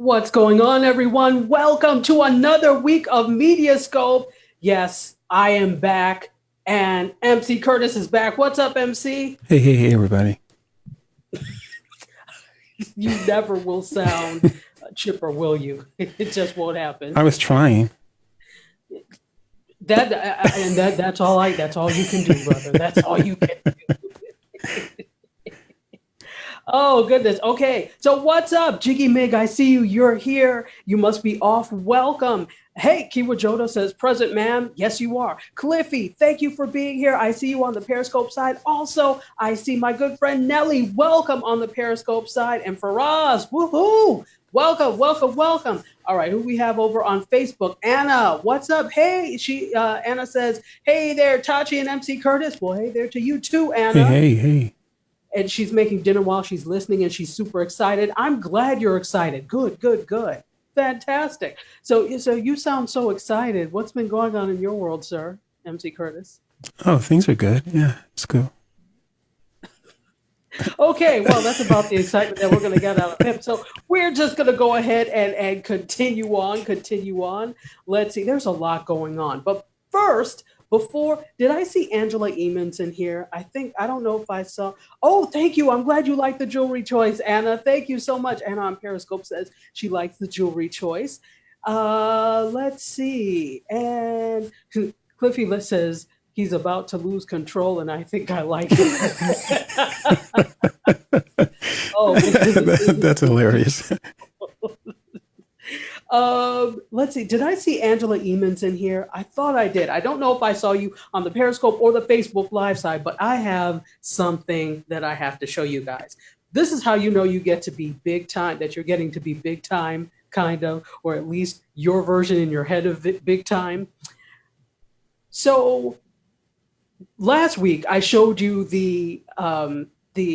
What's going on, everyone? Welcome to another week of MediaScope. Yes, I am back, and MC Curtis is back. What's up, MC? Hey, everybody. You never will sound chipper, will you? It just won't happen. I was trying. That's all that's all you can do, brother. That's all you can do. Oh, goodness. Okay. So what's up, Jiggy Mig? I see you. You're here. You must be off. Welcome. Hey, Kiwa Jodo says, present, ma'am. Yes, you are. Cliffy, thank you for being here. I see you on the Periscope side. Also, I see my good friend Nelly. Welcome on the Periscope side. And Faraz, woohoo! Welcome. All right, who we have over on Facebook? Anna, what's up? Hey, Anna says, hey there, Tachi and MC Curtis. Well, hey there to you too, Anna. Hey. And she's making dinner while she's listening, and she's super excited. I'm glad you're excited. Good. Fantastic. So you sound so excited. What's been going on in your world, sir, MC Curtis? Oh, things are good. Yeah, it's cool. Okay, well, that's about the excitement that we're going to get out of him. So we're just going to go ahead and continue on. Let's see. There's a lot going on. But first, did I see Angela Emons in here? I don't know if I saw. Oh, thank you. I'm glad you like the jewelry choice, Anna. Thank you so much. Anna on Periscope says she likes the jewelry choice. Let's see. And Cliffy says he's about to lose control, and I think I like it. Oh, that's hilarious. Let's see. Did I see Angela Emons in here? I thought I did. I don't know if I saw you on the Periscope or the Facebook Live side, but I have something that I have to show you guys. This is how you know you get to be big time, that you're getting to be big time, kind of, or at least your version in your head of big time. So last week I showed you the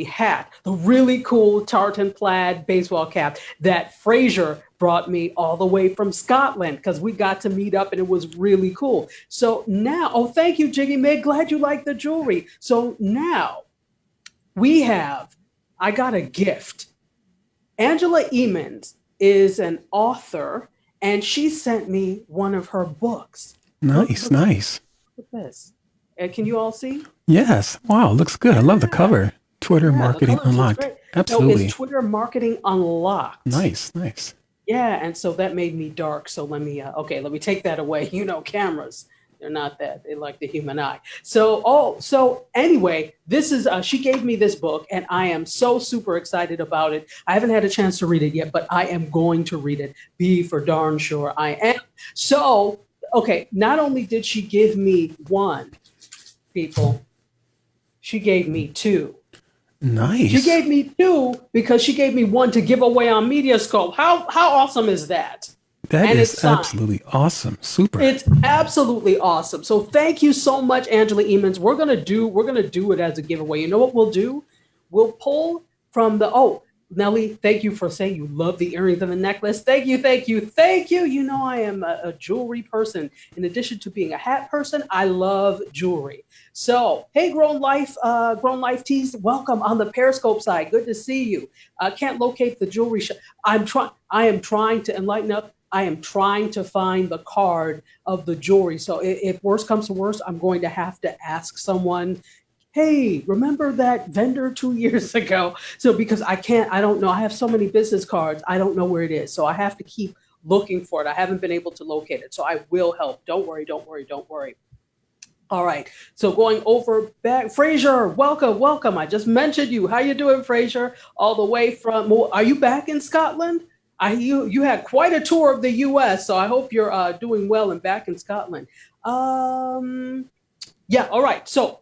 hat, the really cool tartan plaid baseball cap that Fraser brought me all the way from Scotland because we got to meet up and it was really cool. So now, thank you, Jiggy Mig. Glad you like the jewelry. So now I got a gift. Angela Emons is an author and she sent me one of her books. Nice. Look at this. Can you all see? Yes. Wow, looks good. I love the cover. Twitter Marketing Unlocked. Absolutely. No, it's Twitter Marketing Unlocked. Nice. Yeah, and so that made me dark. So let me take that away. You know, cameras, they're not that. They like the human eye. So anyway, this is, she gave me this book and I am so super excited about it. I haven't had a chance to read it yet, but I am going to read it. Be for darn sure I am. So, okay, not only did she give me one, people, she gave me two. Nice. She gave me two because she gave me one to give away on MediaScope. How awesome is that? That is absolutely awesome. Super. It's absolutely awesome. So thank you so much, Angela Emons. We're gonna do it as a giveaway. You know what we'll do? We'll pull from Nelly, thank you for saying you love the earrings and the necklace. Thank you. You know I am a jewelry person. In addition to being a hat person, I love jewelry. So, hey, Grown Life Tees, welcome on the Periscope side. Good to see you. Can't locate the jewelry shop. I am trying to enlighten up. I am trying to find the card of the jewelry. So if worst comes to worst, I'm going to have to ask someone, hey, remember that vendor 2 years ago? So because I don't know. I have so many business cards. I don't know where it is. So I have to keep looking for it. I haven't been able to locate it. So I will help. Don't worry. All right. So going over back, Fraser, welcome. I just mentioned you. How you doing, Fraser? All the way from, are you back in Scotland? You had quite a tour of the U.S., so I hope you're doing well and back in Scotland. Yeah, all right. So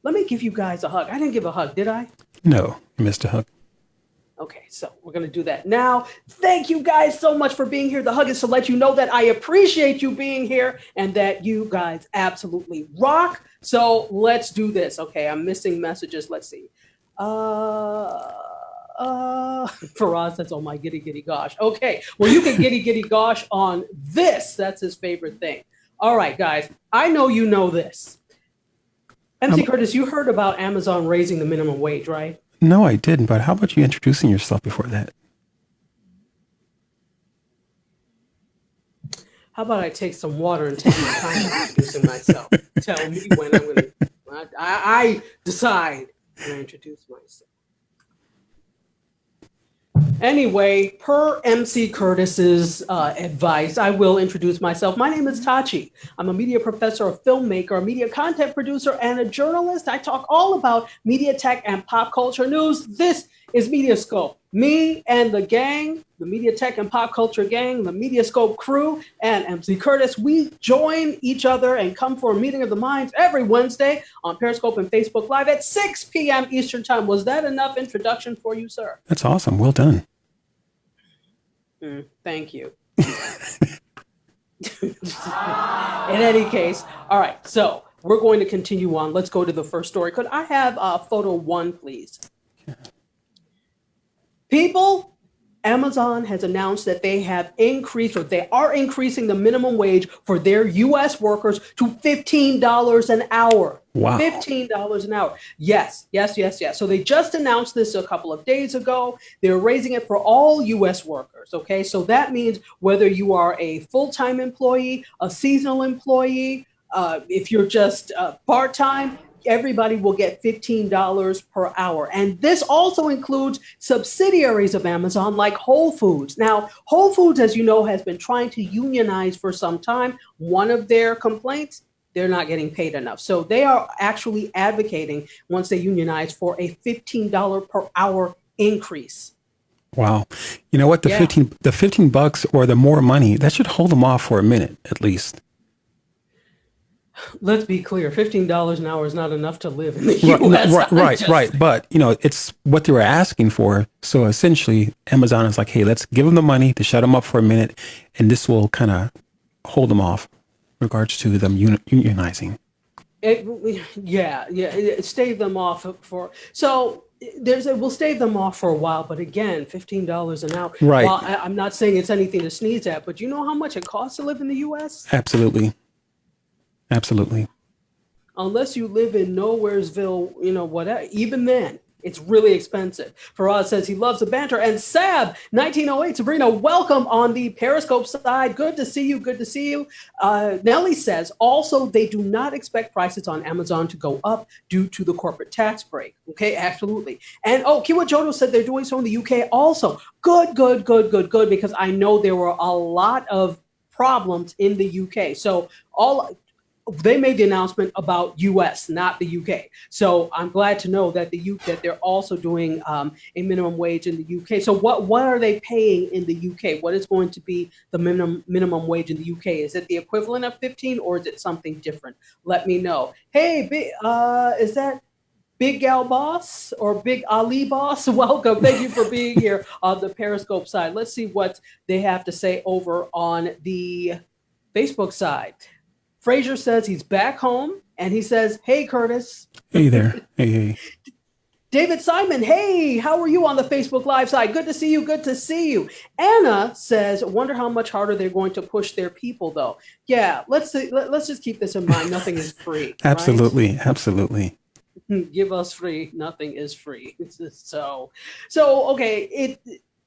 let me give you guys a hug. I didn't give a hug, did I? No, you missed a hug. Okay, so we're going to do that now. Thank you guys so much for being here. The hug is to let you know that I appreciate you being here and that you guys absolutely rock. So let's do this. Okay, I'm missing messages. Let's see. Faraz says, oh my giddy gosh. Okay, well, you can giddy gosh on this. That's his favorite thing. All right, guys, I know you know this. MC Curtis, you heard about Amazon raising the minimum wage, right? No, I didn't. But how about you introducing yourself before that? How about I take some water and take my time introducing myself? Tell me when I'm going to. I decide when I introduce myself. Anyway, per MC Curtis's advice, I will introduce myself. My name is Tachi. I'm a media professor, a filmmaker, a media content producer, and a journalist. I talk all about media tech and pop culture news. This is MediaScope. Me and the gang, the media tech and pop culture gang, the MediaScope crew, and MC Curtis, we join each other and come for a meeting of the minds every Wednesday on Periscope and Facebook Live at 6 p.m. Eastern Time. Was that enough introduction for you, sir? That's awesome. Well done. Thank you. In any case, all right, so we're going to continue on. Let's go to the first story. Could I have photo 1, please? People, Amazon has announced that they have increased, or they are increasing the minimum wage for their U.S. workers to $15 an hour. Wow. $15 an hour. Yes. So they just announced this a couple of days ago. They're raising it for all U.S. workers. Okay, so that means whether you are a full-time employee, a seasonal employee, if you're just part-time, everybody will get $15 per hour. And this also includes subsidiaries of Amazon like Whole Foods. Now, Whole Foods, as you know, has been trying to unionize for some time. One of their complaints, they're not getting paid enough. So they are actually advocating, once they unionize, for a $15 per hour increase. Wow. You know what? The $15 or the more money, that should hold them off for a minute at least. Let's be clear, $15 an hour is not enough to live in the U.S. Right. But, it's what they were asking for. So essentially, Amazon is like, hey, let's give them the money to shut them up for a minute, and this will kind of hold them off in regards to them unionizing. Stave them off for... So we'll stave them off for a while, but again, $15 an hour. Right. Well, I'm not saying it's anything to sneeze at, but you know how much it costs to live in the U.S.? Absolutely. Unless you live in Nowheresville, whatever, even then, it's really expensive. Faraz says he loves the banter. And Sab, 1908, Sabrina, welcome on the Periscope side. Good to see you. Nellie says, also, they do not expect prices on Amazon to go up due to the corporate tax break. Okay, absolutely. And Kiwa Jodo said they're doing so in the UK also. Good, because I know there were a lot of problems in the UK. So they made the announcement about US, not the UK. So I'm glad to know that that they're also doing a minimum wage in the UK. So what are they paying in the UK? What is going to be the minimum wage in the UK? Is it the equivalent of 15 or is it something different? Let me know. Hey, is that Big Gal Boss or Big Ali Boss? Welcome. Thank you for being here on the Periscope side. Let's see what they have to say over on the Facebook side. Frazier says he's back home, and he says, hey, Curtis. Hey there. Hey. David Simon, hey, how are you on the Facebook Live side? Good to see you. Anna says, wonder how much harder they're going to push their people, though. Yeah, let's just keep this in mind. Nothing is free. Absolutely. Give us free. Nothing is free. So okay,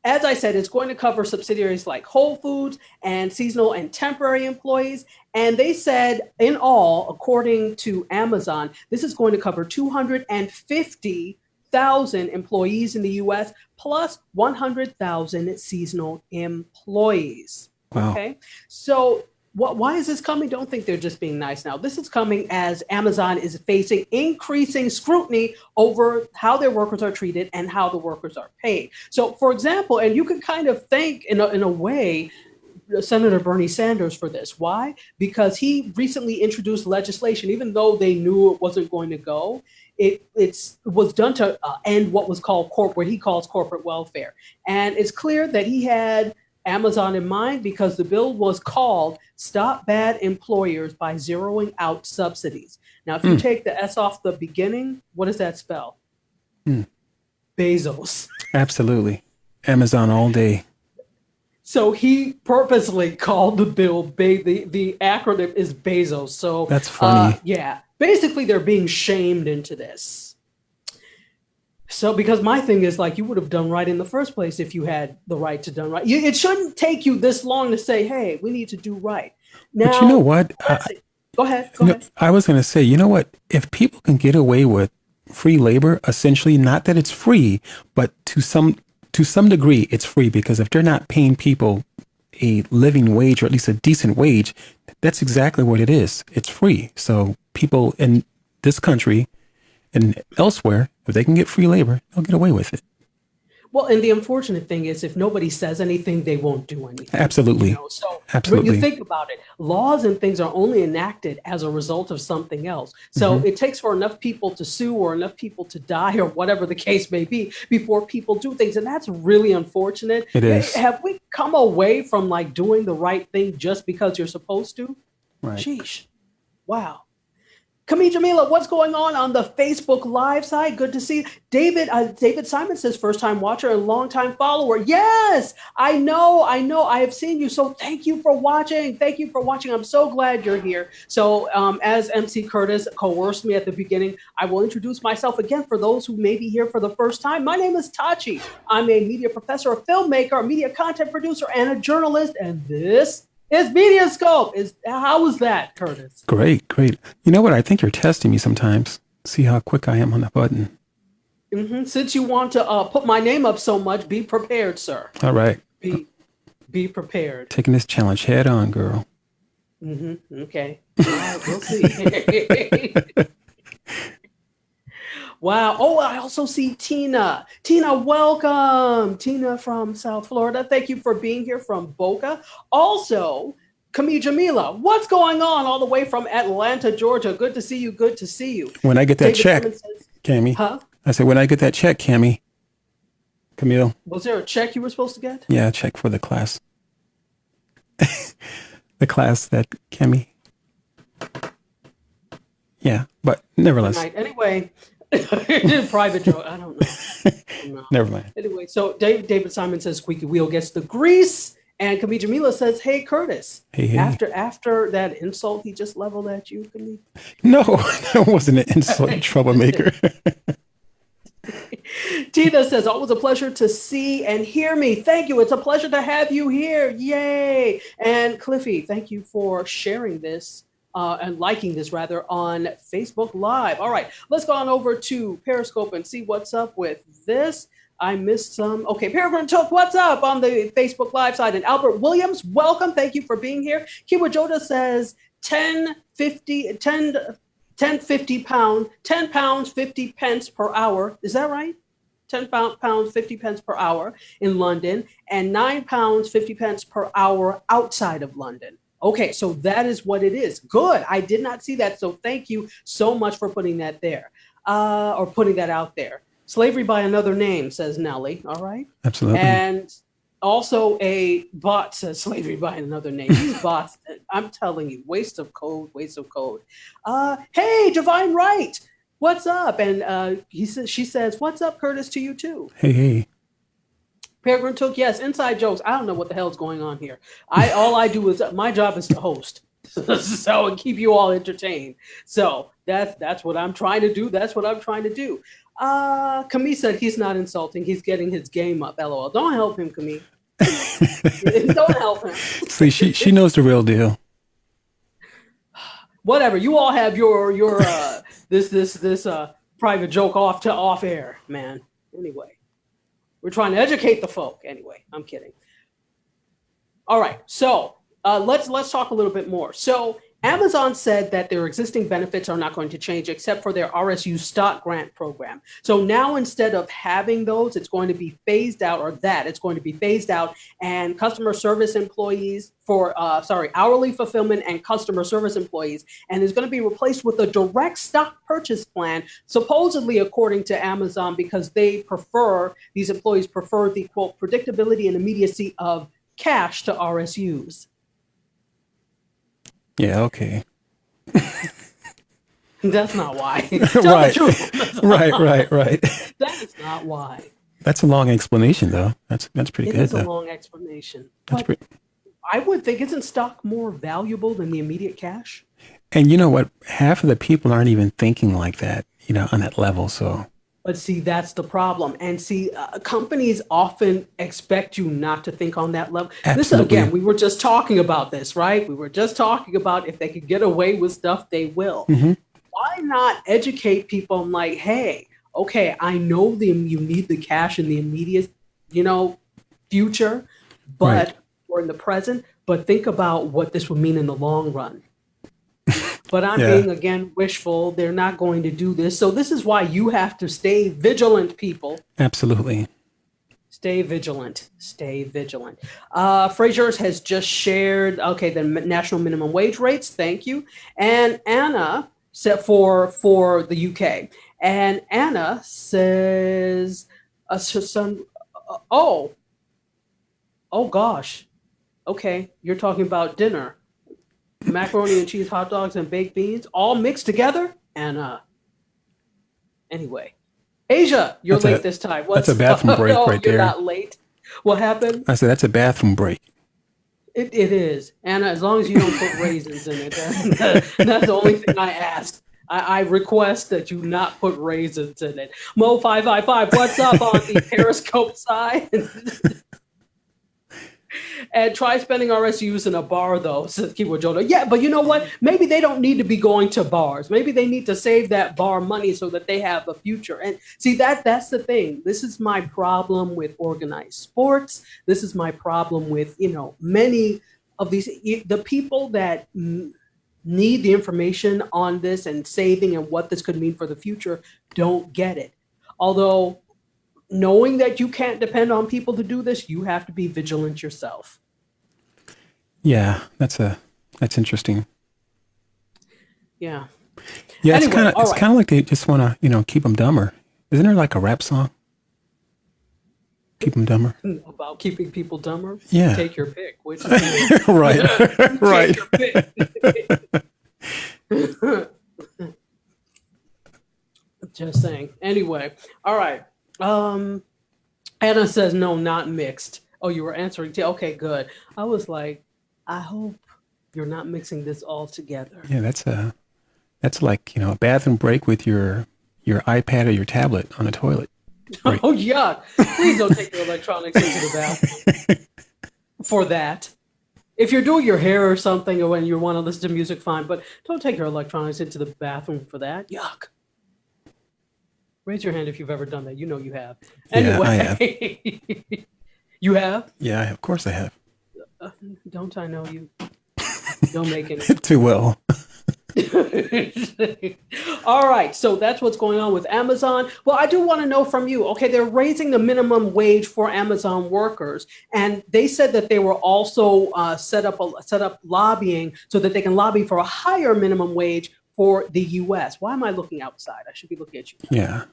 as I said, it's going to cover subsidiaries like Whole Foods and seasonal and temporary employees. And they said, in all, according to Amazon, this is going to cover 250,000 employees in the U.S. plus 100,000 seasonal employees. Wow. Okay, so why is this coming? Don't think they're just being nice now. This is coming as Amazon is facing increasing scrutiny over how their workers are treated and how the workers are paid. So, for example, and you can kind of thank, in a way, Senator Bernie Sanders for this. Why? Because he recently introduced legislation, even though they knew it wasn't going to go. It was done to end what was called what he calls corporate welfare. And it's clear that he had Amazon in mind because the bill was called Stop Bad Employers by Zeroing Out Subsidies. Now, if you take the S off the beginning, what does that spell? Bezos. Absolutely. Amazon all day. So he purposely called the bill, the acronym is Bezos. So that's funny. Basically they're being shamed into this. So, because my thing is, like, you would have done right in the first place if you had the right to done right. It shouldn't take you this long to say, hey, we need to do right. But you know Now, what? let's see. Go ahead. Go You know, ahead. I was going to say, you know what? If people can get away with free labor, essentially, not that it's free, but to some degree, it's free because if they're not paying people a living wage or at least a decent wage, that's exactly what it is. It's free. So people in this country and elsewhere, if they can get free labor, they'll get away with it. Well, and the unfortunate thing is, if nobody says anything, they won't do anything. Absolutely. So when you Absolutely. think about it, laws and things are only enacted as a result of something else. So Hmm. it takes for enough people to sue or enough people to die or whatever the case may be before people do things. And that's really unfortunate. It is. Have we come away from like doing the right thing just because you're supposed to? Right. Sheesh. Wow. Kami Jamila, what's going on the Facebook Live side? Good to see David. David Simon says first time watcher and long time follower. Yes, I know. I have seen you. So thank you for watching. Thank you for watching. I'm so glad you're here. So as MC Curtis coerced me at the beginning, I will introduce myself again for those who may be here for the first time. My name is Tachi. I'm a media professor, a filmmaker, a media content producer, and a journalist. And this is MediaScope. How was that, Curtis? Great. Great. You know what? I think you're testing me sometimes. See how quick I am on the button. Since you want to put my name up so much, be prepared, sir. All right. Be prepared. Taking this challenge head on, girl. Okay. All right, we'll see. Wow. Oh, I also see Tina. Tina, welcome. Tina from South Florida. Thank you for being here from Boca. Also, Kami Jamila, what's going on all the way from Atlanta, Georgia? Good to see you. Good to see you. When I get that David check, Simmons says, Cammy. huh? I said, when I get that check, Cammy. Camille. Was there a check you were supposed to get? Yeah, check for the class. The class that Cammy. Yeah, but nevertheless. Right. Anyway, private joke. I don't know. Never mind. Anyway, so David Simon says squeaky wheel gets the grease. And Kami Jamila says, hey, Curtis. Hey. After that insult he just leveled at you, Kami. No, that wasn't an insult, you troublemaker. Tina says, always a pleasure to see and hear me. Thank you. It's a pleasure to have you here. Yay. And Cliffy, thank you for sharing this and liking this rather on Facebook Live. All right, let's go on over to Periscope and see what's up with this. I missed some. Okay, Peregrine Took, what's up on the Facebook Live side? And Albert Williams, welcome. Thank you for being here. Kiwa Joda says 10 pounds, 50 pence per hour. Is that right? 10 pounds, 50 pence per hour in London, and 9 pounds, 50 pence per hour outside of London. Okay, so that is what it is. Good. I did not see that. So thank you so much for putting that there or putting that out there. Slavery by another name, says Nellie. All right. Absolutely. And also a bot says slavery by another name. These bots, I'm telling you, waste of code. Hey, Divine Right. What's up? And she says, what's up, Curtis, to you too? Hey. Peregrine Took, yes, inside jokes. I don't know what the hell's going on here. All I do is, my job is to host. So and keep you all entertained. So that's what I'm trying to do. Camille said he's not insulting. He's getting his game up. LOL. Don't help him, Camille. Don't help him. See, she knows the real deal. Whatever. You all have your this private joke off air, man. Anyway, we're trying to educate the folk. Anyway, I'm kidding. All right. So let's talk a little bit more. So Amazon said that their existing benefits are not going to change except for their RSU stock grant program. So now instead of having those, it's going to be phased out, and customer service employees hourly fulfillment and customer service employees, and is going to be replaced with a direct stock purchase plan, supposedly according to Amazon, because these employees prefer the quote predictability and immediacy of cash to RSUs. Yeah, okay. That's not why. Right. Right. That is not why. That's a long explanation, though. That's pretty good. It is though. a long explanation. I would think, isn't stock more valuable than the immediate cash? And you know what? Half of the people aren't even thinking like that, on that level. So But see, that's the problem. And see, companies often expect you not to think on that level. This, again, Absolutely. we were just talking about this, right? We were just talking about if they could get away with stuff, they will. Hmm. Why not educate people? I'm like, hey, okay, I know you need the cash in the immediate, future, Right. but or in the present, but think about what this would mean in the long run. But I'm Yeah. being again wishful. They're not going to do this. So this is why you have to stay vigilant, people. Absolutely. Stay vigilant. Stay vigilant. Fraser's has just shared, okay, the national minimum wage rates. Thank you. And Anna said for the UK. And Anna says, son, oh, oh gosh. Okay, you're talking about dinner. Macaroni and cheese, hot dogs, and baked beans, all mixed together. And anyway, Asia, you're That's late a this time. that's What's a bathroom break oh, right you're there. not late. What happened? I said that's a bathroom break. It is, Anna. As long as you don't put raisins in it, that's the only thing I ask. I request that you not put raisins in it. Mo555, what's up on the Periscope side? And try spending RSUs in a bar, though, says Kiwa Jodo. Yeah, but you know what? Maybe they don't need to be going to bars. Maybe they need to save that bar money so that they have a future. And see, that's the thing. This is my problem with organized sports. This is my problem with, many of these, the people that need the information on this and saving and what this could mean for the future don't get it. Although, knowing that you can't depend on people to do this, you have to be vigilant yourself. Yeah, that's interesting. Yeah. Yeah, Anyway, all it's right. kind of like they just want to keep them dumber. Isn't there like a rap song? Keep them dumber. About keeping people dumber. Yeah. Take your pick. Which is Right. Right. take your pick. Just saying. Anyway, all right. Anna says no, not mixed. Oh, you were answering. Okay, good. I was like, I hope you're not mixing this all together. Yeah, that's like, a bathroom break with your iPad or your tablet on the toilet. Break. Oh, yuck. Please don't take your electronics into the bathroom for that. If you're doing your hair or something or when you want to listen to music, fine, but don't take your electronics into the bathroom for that. Yuck. Raise your hand if you've ever done that. You know you have. Yeah, Anyway, I have. You have? Yeah, of course I have. Don't I know you? Don't make any. Too well. All right, so that's what's going on with Amazon. Well, I do want to know from you. Okay, they're raising the minimum wage for Amazon workers, and they said that they were also set up lobbying so that they can lobby for a higher minimum wage for the U.S. Why am I looking outside? I should be looking at you. Yeah.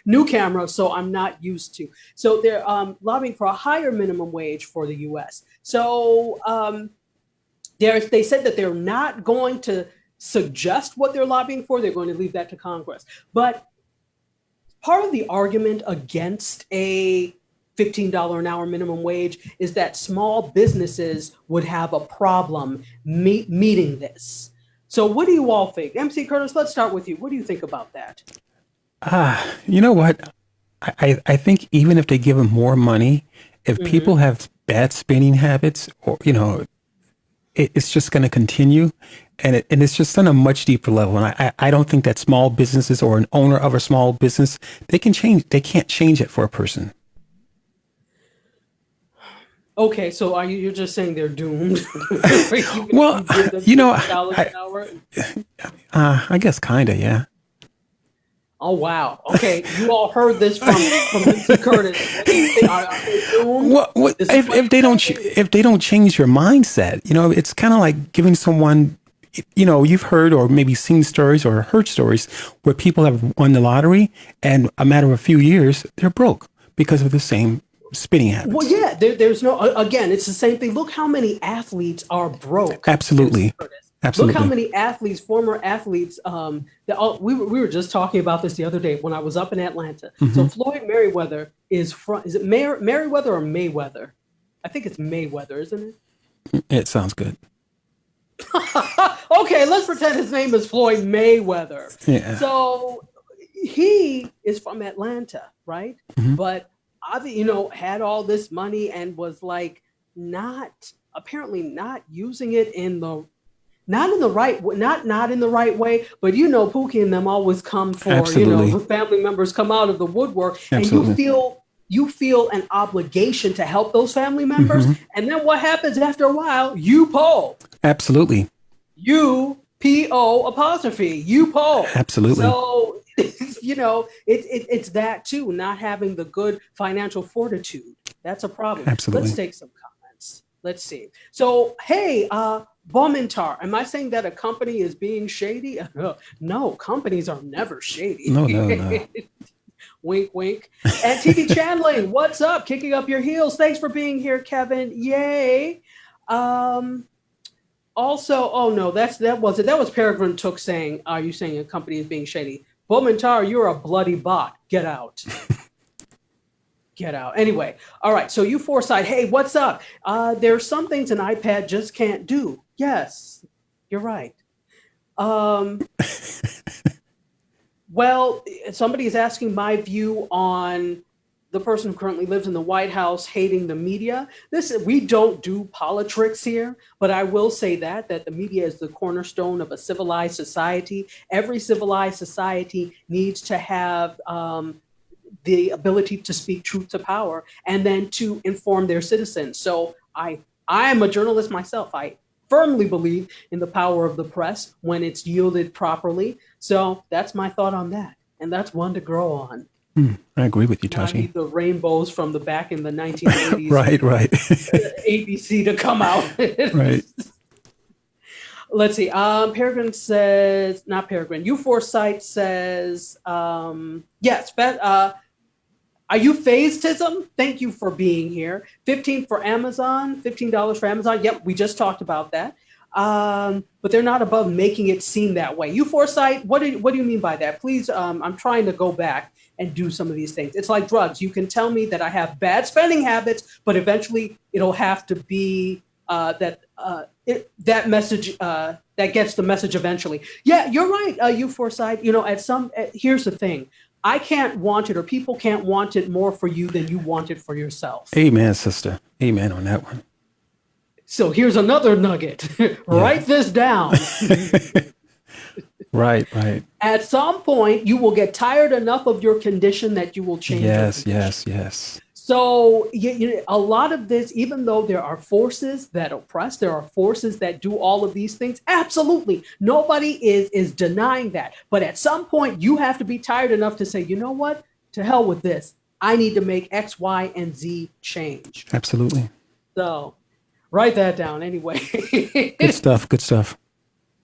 New camera, so I'm not used to. So they're lobbying for a higher minimum wage for the U.S. So they said that they're not going to suggest what they're lobbying for. They're going to leave that to Congress. But part of the argument against a $15 an hour minimum wage is that small businesses would have a problem meeting this. So what do you all think? MC Curtis, let's start with you. What do you think about that? You know what? I think even if they give them more money, if people have bad spending habits, or it's just going to continue, and it's just on a much deeper level. And I don't think that small businesses or an owner of a small business, they can't change it for a person. Okay, so you're just saying they're doomed? Well, I guess kind of, yeah. Oh wow! Okay, you all heard this from MC Curtis. Are they doomed? Well, if they don't change your mindset, it's kind of like giving someone, you've heard or maybe seen stories or heard stories where people have won the lottery and a matter of a few years they're broke because of the same spending habits. Well, yeah, there's no. Again, it's the same thing. Look how many athletes are broke. Absolutely. Absolutely. Look how many athletes, former athletes, we were just talking about this the other day when I was up in Atlanta. Mm-hmm. So Floyd Mayweather is it Merriweather or Mayweather? I think it's Mayweather, isn't it? It sounds good. Okay, let's pretend his name is Floyd Mayweather. Yeah. So he is from Atlanta, right? Hmm. But had all this money and was like not apparently not using it in the not in the right not in the right way. But Pookie and them always come for Absolutely. the family members come out of the woodwork, and you Absolutely. feel an obligation to help those family members. Hmm. And then what happens after a while? You pull. Absolutely. UPO apostrophe, you poll. Absolutely. So, it's that too, not having the good financial fortitude. That's a problem. Let's Absolutely. take some comments. Let's see. So, hey, Bomintar, am I saying that a company is being shady? No, companies are never shady. No, no, no. Wink, wink. And TV Channeling, what's up? Kicking up your heels. Thanks for being here, Kevin. Yay. Also, oh no, that was Peregrine Took saying, "Are you saying a company is being shady?" Bomintar, you're a bloody bot. Get out. Get out. Anyway, all right. So you Foresight, hey, what's up? There's some things an iPad just can't do. Yes, you're right. Um, well, somebody is asking my view on the person who currently lives in the White House hating the media. We don't do politics here, but I will say that the media is the cornerstone of a civilized society. Every civilized society needs to have the ability to speak truth to power and then to inform their citizens. So I am a journalist myself. I firmly believe in the power of the press when it's yielded properly. So that's my thought on that. And that's one to grow on. I agree with you, I Tashi. need the rainbows from the back in the 1980s. Right, right. ABC to come out. Right. Let's see. Peregrine says, not Peregrine. You Foresight says, yes. Are you Phastism? Thank you for being here. $15 for Amazon. $15 for Amazon. Yep, we just talked about that. But they're not above making it seem that way. You Foresight, what do you mean by that? Please, I'm trying to go back and do some of these things. It's like drugs. You can tell me that I have bad spending habits, but eventually it'll have to be that message that gets the message eventually. Yeah, you're right. You Foresight. Here's the thing. I can't want it, or people can't want it more for you than you want it for yourself. Amen, sister. Amen on that one. So here's another nugget. Write this down. Right, right. At some point, you will get tired enough of your condition that you will change. Yes, yes, yes. So a lot of this, even though there are forces that oppress, there are forces that do all of these things. Absolutely. Nobody is denying that. But at some point, you have to be tired enough to say, you know what? To hell with this. I need to make X, Y, and Z change. Absolutely. So write that down anyway. Good stuff. Good stuff.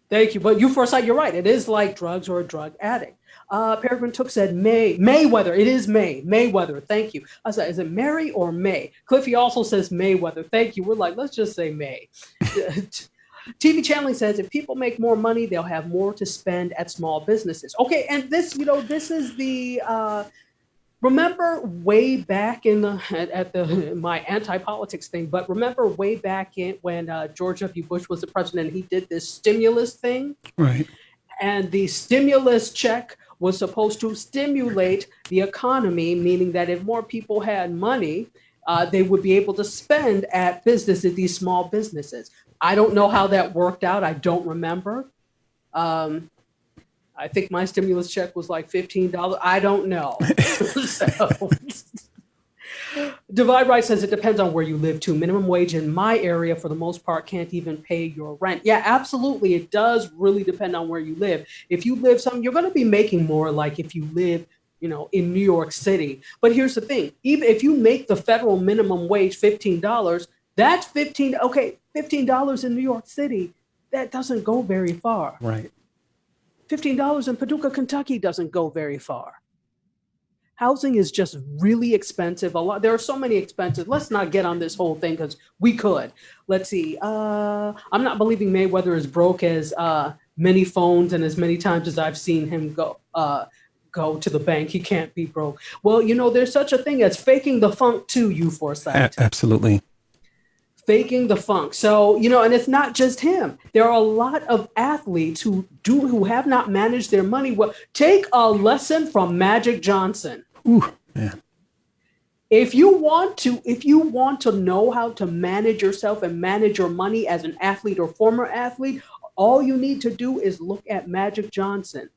Thank you. But you Foresight, you're right. It is like drugs or a drug addict. Peregrine Took said Mayweather. It is Mayweather. Thank you. I said, is it Mary or May? Cliffy also says Mayweather. Thank you. We're like, let's just say May. TV Channeling says if people make more money, they'll have more to spend at small businesses. Okay, and this is the remember way back in my anti-politics thing, but remember way back when George W. Bush was the president, he did this stimulus thing. Right. And the stimulus check was supposed to stimulate the economy, meaning that if more people had money, they would be able to spend at businesses, these small businesses. I don't know how that worked out. I don't remember. I think my stimulus check was like $15. I don't know. So, Divide Right says it depends on where you live too. Minimum wage in my area, for the most part, can't even pay your rent. Yeah, absolutely. It does really depend on where you live. If you live you're going to be making more like if you live, in New York City. But here's the thing. Even if you make the federal minimum wage $15, that's $15 in New York City. That doesn't go very far. Right. $15 in Paducah, Kentucky doesn't go very far. Housing is just really expensive. There are so many expenses. Let's not get on this whole thing because we could. Let's see. I'm not believing Mayweather is broke as many phones and as many times as I've seen him go to the bank. He can't be broke. Well, there's such a thing as faking the funk too, you Foresight. Absolutely. faking the funk. So, and it's not just him. There are a lot of athletes who have not managed their money well. Take a lesson from Magic Johnson. Ooh, man. If you want to know how to manage yourself and manage your money as an athlete or former athlete, all you need to do is look at Magic Johnson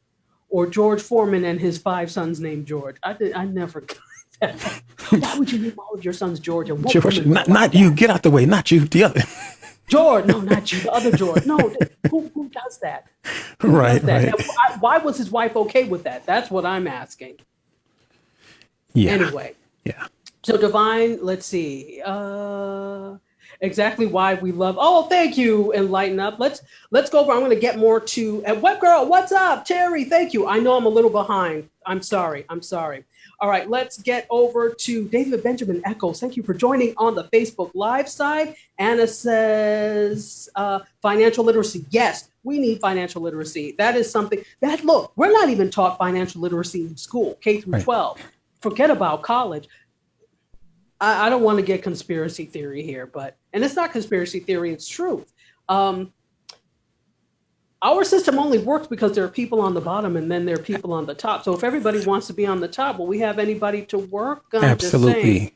or George Foreman and his 5 sons named George. I never got that. Why would you name all of your sons George? And what George, not you. Get out the way. Not you. The other. George. No, not you. The other George. No, who does that? Right. Why was his wife okay with that? That's what I'm asking. Yeah. Anyway. Yeah. So Divine, let's see. Exactly why we love. Oh, thank you. Enlighten up. Let's go over. I'm going to get more to. And Web Girl, what's up? Terry, thank you. I know I'm a little behind. I'm sorry. All right, let's get over to David Benjamin Echoes. Thank you for joining on the Facebook Live side. Anna says financial literacy. Yes, we need financial literacy. That is something that, look, we're not even taught financial literacy in school, K through 12. Forget about college. I don't want to get conspiracy theory here, and it's not conspiracy theory, it's truth. Our system only works because there are people on the bottom and then there are people on the top. So if everybody wants to be on the top, will we have anybody to work? Absolutely.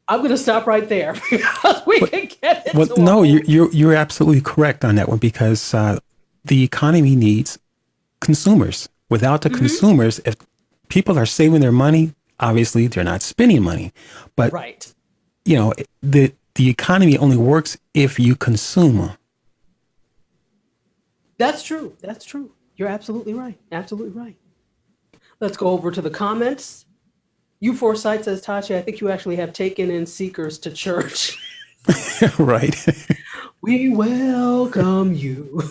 I'm going to stop right there because we can get into Well, no, you're absolutely correct on that one because the economy needs consumers. Without the consumers, if people are saving their money, obviously they're not spending money. But right. The economy only works if you consume. That's true. You're absolutely right. Let's go over to the comments. You Foresight says, Tachi, I think you actually have taken in seekers to church. Right. We welcome you.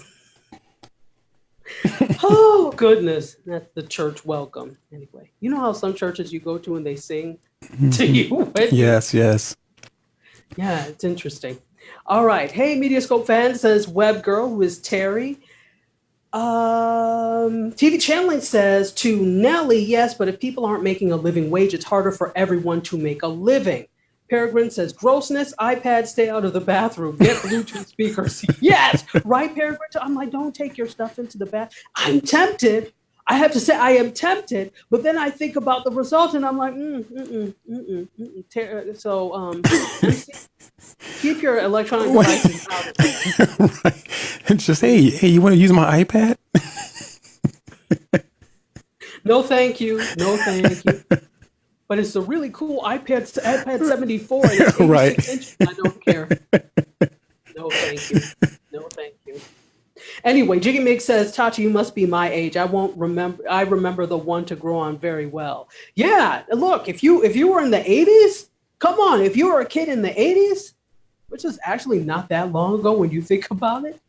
Oh, goodness. That's the church welcome. Anyway, you know how some churches you go to and they sing to you? Yes. Yeah, it's interesting. All right. Hey, MediaScope fan, says Web Girl, who is Terry. TV Channeling says to Nelly, yes, but if people aren't making a living wage, it's harder for everyone to make a living. Peregrine says grossness, iPad, stay out of the bathroom, get Bluetooth speakers. Yes, right, Peregrine? I'm like, don't take your stuff into the bath. I'm tempted. I have to say I am tempted, but then I think about the result and I'm like, So keep your electronic devices out. Right. It's just, hey, you want to use my iPad? No, thank you. But it's a really cool iPad 74. And it's 86 Right. inches. I don't care. No, thank you. Anyway, Jiggy Mig says, Tachi, you must be my age. I remember the one to grow on very well. Yeah, look, if you were in the 80s, come on, if you were a kid in the 80s, which is actually not that long ago when you think about it.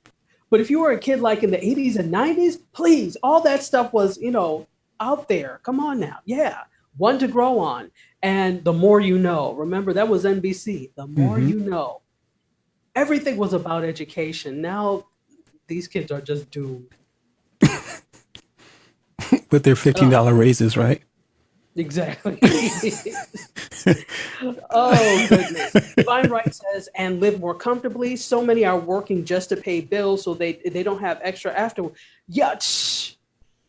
But if you were a kid like in the 80s and 90s, please, all that stuff was, out there. Come on now. Yeah, one to grow on. And the more you know. Remember, that was NBC. The more you know. Everything was about education. Now, these kids are just doomed. With their $15 raises, right? Exactly. Oh, goodness. Divine Right says, and live more comfortably. So many are working just to pay bills so they don't have extra afterward. Yeah,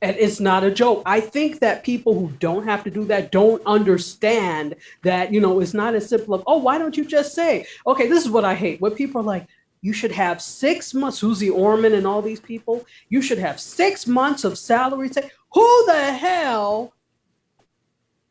and it's not a joke. I think that people who don't have to do that don't understand that, it's not as simple of, why don't you just say, okay, this is what I hate. When people are like, you should have 6 months, Susie Orman and all these people, you should have 6 months of salary. Who the hell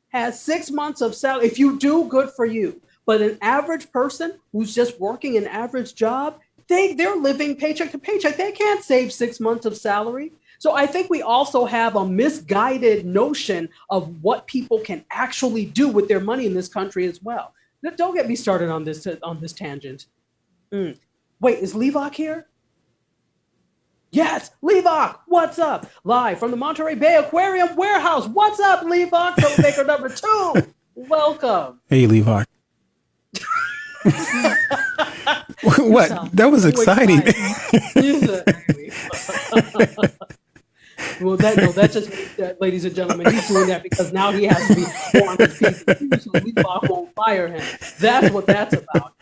has 6 months of salary? If you do, good for you. But an average person who's just working an average job, they're living paycheck to paycheck. They can't save 6 months of salary. So I think we also have a misguided notion of what people can actually do with their money in this country as well. Don't get me started on this tangent. Wait, is Levoc here? Yes, Levoc, what's up? Live from the Monterey Bay Aquarium Warehouse. What's up, Levoc? Troublemaker number 2. Welcome. Hey, Levoc. What? That was exciting. Well, that just means that, ladies and gentlemen, he's doing that because now he has to be on his feet. So Levoc won't fire him. That's what that's about.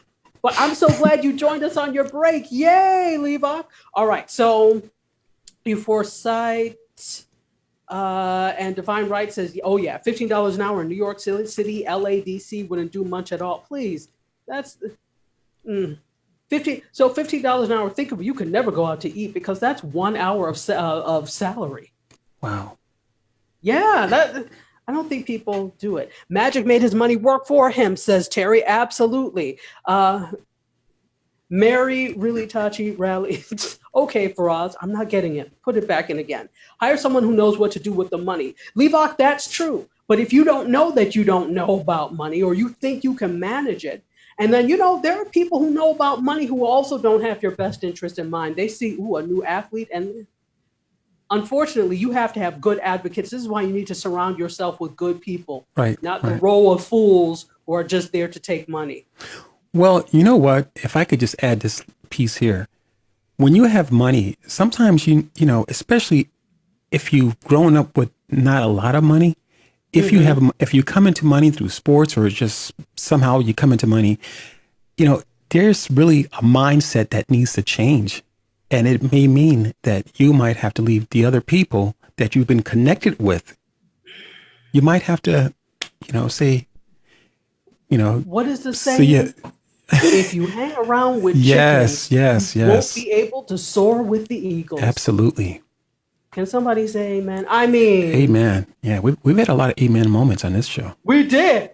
But I'm so glad you joined us on your break. Yay, Levi. All right. So you foresight and Divine Right says, oh, yeah, $15 an hour in New York City, LA, DC wouldn't do much at all. Please. That's 15 $15 an hour. Think of it, you could never go out to eat because that's 1 hour of salary. Wow. Yeah, I don't think people do it. Magic made his money work for him, says Terry. Absolutely. Mary, really touchy, rally. Okay, Faraz, I'm not getting it. Put it back in again. Hire someone who knows what to do with the money. Levok, that's true. But if you don't know that you don't know about money or you think you can manage it, and then, there are people who know about money who also don't have your best interest in mind. They see, a new athlete, and unfortunately, you have to have good advocates. This is why you need to surround yourself with good people, right? Not right. the row of fools who are just there to take money. Well, you know what? If I could just add this piece here, when you have money, sometimes especially if you've grown up with not a lot of money, if you come into money through sports or just somehow you come into money, there's really a mindset that needs to change. And it may mean that you might have to leave the other people that you've been connected with. You might have to, say, what is the saying? If you hang around with chickens, you won't be able to soar with the eagles. Absolutely. Can somebody say amen? I mean, amen. Yeah, we've had a lot of amen moments on this show. We did.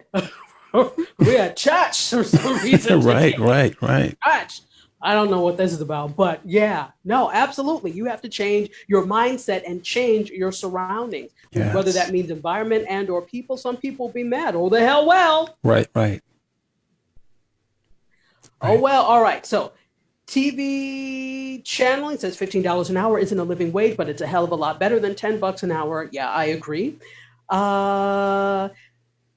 We had church for some reason. Right. Church. I don't know what this is about, but yeah, no, absolutely. You have to change your mindset and change your surroundings. Yes. Whether that means environment and or people. Some people will be mad. Oh, the hell well. Right. Oh, well. All right. So TV channeling says $15 an hour isn't a living wage, but it's a hell of a lot better than $10 an hour. Yeah, I agree.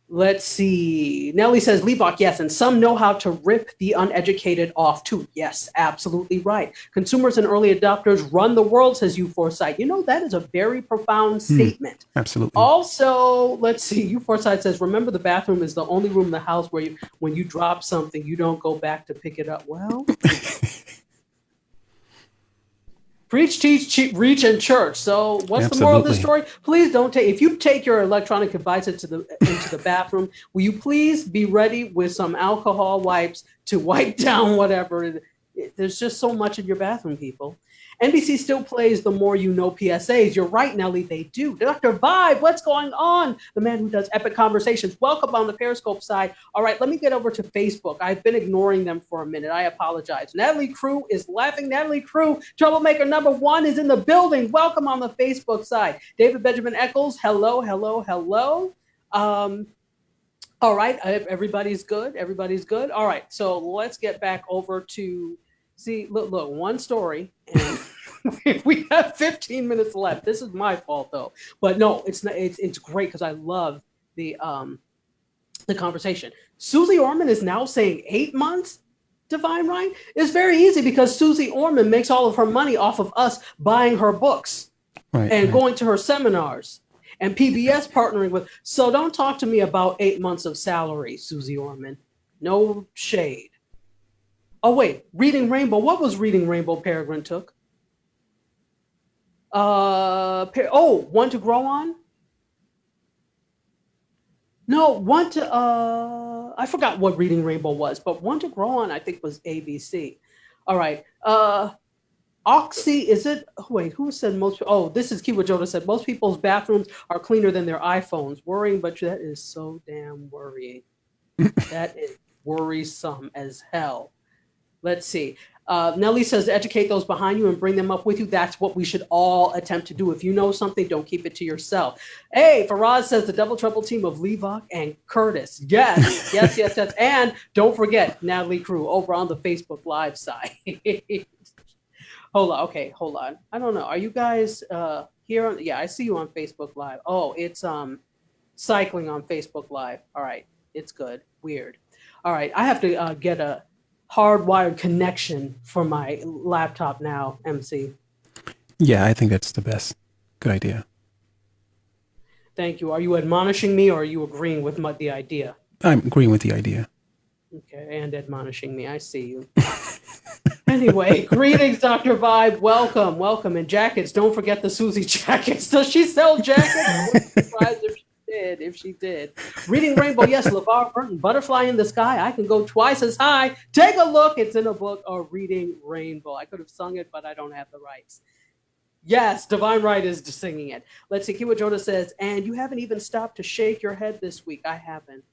Let's see. Nellie says, Leibach, yes, and some know how to rip the uneducated off too. Yes, absolutely right. Consumers and early adopters run the world, says U Foresight. That is a very profound statement. Absolutely. Also, let's see. U Foresight says, remember the bathroom is the only room in the house where when you drop something, you don't go back to pick it up. Well... Preach, teach, reach, and church. So what's the moral of this story? Please don't if you take your electronic device into the bathroom, will you please be ready with some alcohol wipes to wipe down whatever. There's just so much in your bathroom, people. NBC still plays the more you know PSAs. You're right, Nellie, they do. Dr. Vibe, what's going on? The man who does epic conversations. Welcome on the Periscope side. All right, let me get over to Facebook. I've been ignoring them for a minute. I apologize. Natalie Crew is laughing. Natalie Crew, troublemaker number 1, is in the building. Welcome on the Facebook side. David Benjamin Eccles, hello. All right, everybody's good. All right, so let's get back over to... See, look, one story, and we have 15 minutes left. This is my fault, though. But no, it's not. It's great because I love the conversation. Susie Orman is now saying 8 months. Divine Right? It's very easy because Susie Orman makes all of her money off of us buying her books and going to her seminars and PBS partnering with. So don't talk to me about 8 months of salary, Susie Orman. No shade. Oh, wait, Reading Rainbow. What was Reading Rainbow Peregrine took? One to Grow On? No, one to, I forgot what Reading Rainbow was, but One to Grow On, I think, was ABC. All right. Oxy, is it? Wait, who said most? Oh, this is Kiwa Joda said, most people's bathrooms are cleaner than their iPhones. Worrying, but that is so damn worrying. That is worrisome as hell. Let's see. Nellie says, educate those behind you and bring them up with you. That's what we should all attempt to do. If you know something, don't keep it to yourself. Hey, Faraz says the Double Trouble team of Levock and Curtis. Yes. And don't forget Natalie Crew over on the Facebook Live side. Hold on. I don't know. Are you guys here? Yeah, I see you on Facebook Live. Oh, it's cycling on Facebook Live. All right. It's good. Weird. All right. I have to get a hardwired connection for my laptop now, MC. Yeah, I think that's the best. Good idea. Thank you. Are you admonishing me or are you agreeing with the idea? I'm agreeing with the idea. Okay, and admonishing me. I see you. Anyway, greetings, Dr. Vibe. Welcome, welcome. And jackets, don't forget the Susie jackets. Does she sell jackets? I wouldn't be surprised if she did. Reading Rainbow, yes, LeVar Burton, Butterfly in the Sky. I can go twice as high. Take a look. It's in a book of Reading Rainbow. I could have sung it, but I don't have the rights. Yes, Divine Right is singing it. Let's see. Kiwa Joda says, and you haven't even stopped to shake your head this week. I haven't.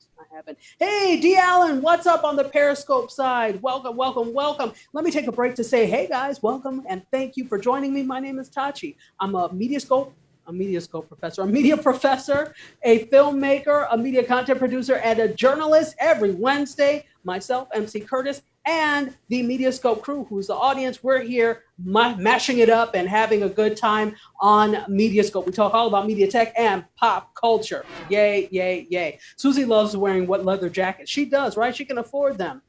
Hey, D. Allen, what's up on the Periscope side? Welcome, welcome, welcome. Let me take a break to say, hey, guys, welcome, and thank you for joining me. My name is Tachi. I'm a MediaScope professor, a media professor, a filmmaker, a media content producer, and a journalist. Every Wednesday, myself, MC Curtis, and the MediaScope crew, who's the audience. We're here mashing it up and having a good time on MediaScope. We talk all about media tech and pop culture. Yay, yay, yay. Susie loves wearing what leather jackets. She does, right? She can afford them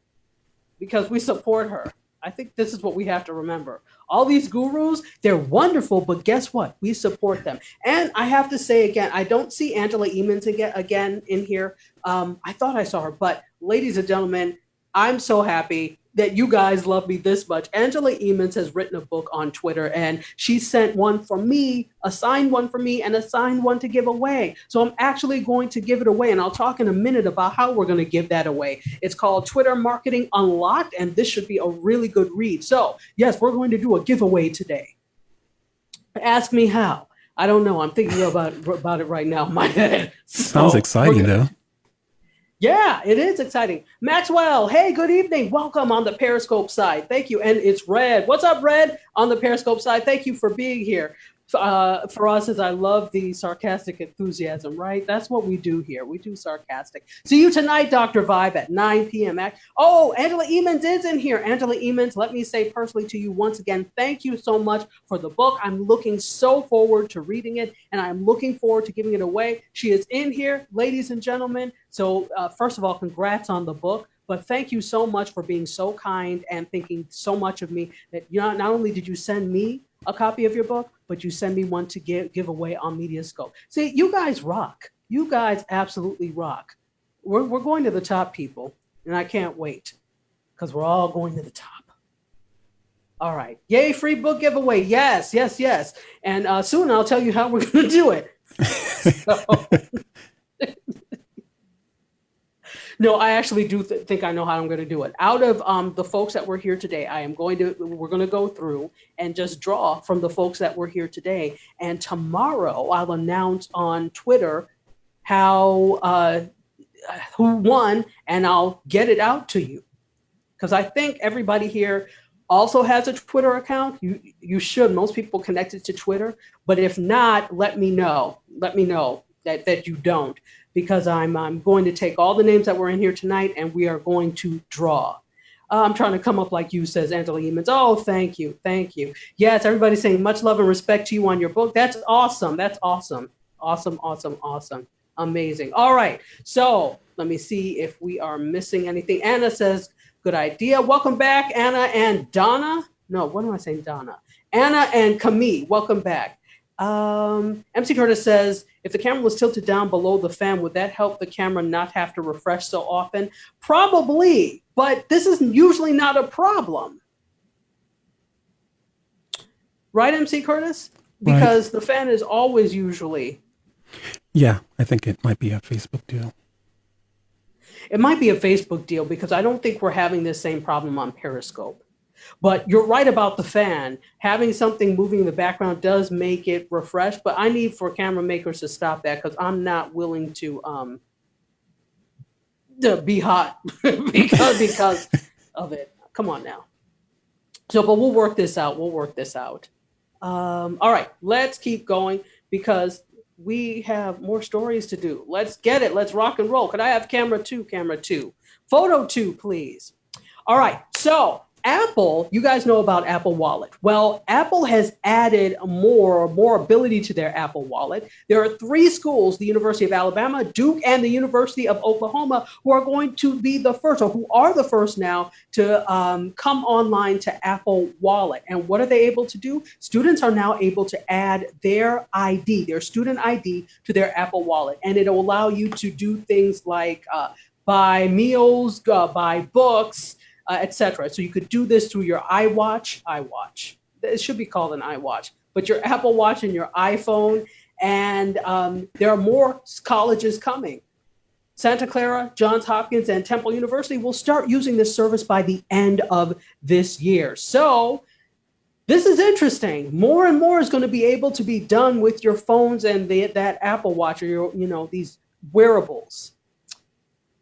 because we support her. I think this is what we have to remember. All these gurus, they're wonderful, but guess what? We support them. And I have to say again, I don't see Angela Emons again in here. I thought I saw her, but ladies and gentlemen, I'm so happy that you guys love me this much. Angela Emons has written a book on Twitter, and she sent one for me, a signed one for me, and a signed one to give away. So I'm actually going to give it away, and I'll talk in a minute about how we're going to give that away. It's called Twitter Marketing Unlocked, and this should be a really good read. So yes, we're going to do a giveaway today. Ask me how. I don't know. I'm thinking about it right now in my head. Sounds exciting, though. Yeah, it is exciting. Maxwell, hey, good evening. Welcome on the Periscope side. Thank you. And it's Red. What's up, Red? On the Periscope side. Thank you for being here. For us, as I love the sarcastic enthusiasm, right? That's what we do here. We do sarcastic. See you tonight, Dr. Vibe, at 9 p.m. Oh, Angela Emons is in here. Angela Emons, let me say personally to you once again, thank you so much for the book. I'm looking so forward to reading it, and I'm looking forward to giving it away. She is in here, ladies and gentlemen. So first of all, congrats on the book. But thank you so much for being so kind and thinking so much of me that not only did you send me a copy of your book, but you send me one to give away on MediaScope. See, you guys rock. You guys absolutely rock. We're going to the top, people, and I can't wait because we're all going to the top. All right. Yay, free book giveaway. Yes, yes, yes. And soon I'll tell you how we're going to do it. No, I actually do think I know how I'm going to do it. Out of the folks that were here today, we're going to go through and just draw from the folks that were here today. And tomorrow I'll announce on Twitter how who won, and I'll get it out to you. Because I think everybody here also has a Twitter account. You should. Most people connected to Twitter. But if not, let me know. Let me know that you don't. Because I'm going to take all the names that were in here tonight, and we are going to draw. I'm trying to come up like you, says Angela Emons. Oh, thank you. Thank you. Yes, everybody's saying much love and respect to you on your book. That's awesome. That's awesome. Awesome, awesome, awesome. Amazing. All right. So let me see if we are missing anything. Anna says, good idea. Welcome back, Anna and Donna. No, what am I saying, Donna? Anna and Camille, welcome back. MC Curtis says, if the camera was tilted down below the fan, would that help the camera not have to refresh so often? Probably, but this is usually not a problem. Right, MC Curtis? Because the fan is always usually. Yeah, I think it might be a Facebook deal. It might be a Facebook deal because I don't think we're having this same problem on Periscope. But you're right about the fan. Having something moving in the background does make it refresh, but I need for camera makers to stop that because I'm not willing to be hot because of it. Come on now. So, but we'll work this out. We'll work this out. All right, let's keep going because we have more stories to do. Let's get it. Let's rock and roll. Could I have camera two? Photo two, please. All right, so Apple, you guys know about Apple Wallet. Well, Apple has added more ability to their Apple Wallet. There are 3 schools, the University of Alabama, Duke, and the University of Oklahoma, who are going to be the first, or who are the first now, to come online to Apple Wallet. And what are they able to do? Students are now able to add their ID, their student ID, to their Apple Wallet. And it'll allow you to do things like buy meals, buy books, etc. So you could do this through your iWatch. It should be called an iWatch, but your Apple Watch and your iPhone. And there are more colleges coming. Santa Clara, Johns Hopkins, and Temple University will start using this service by the end of this year. So this is interesting. More and more is going to be able to be done with your phones and that Apple Watch or these wearables.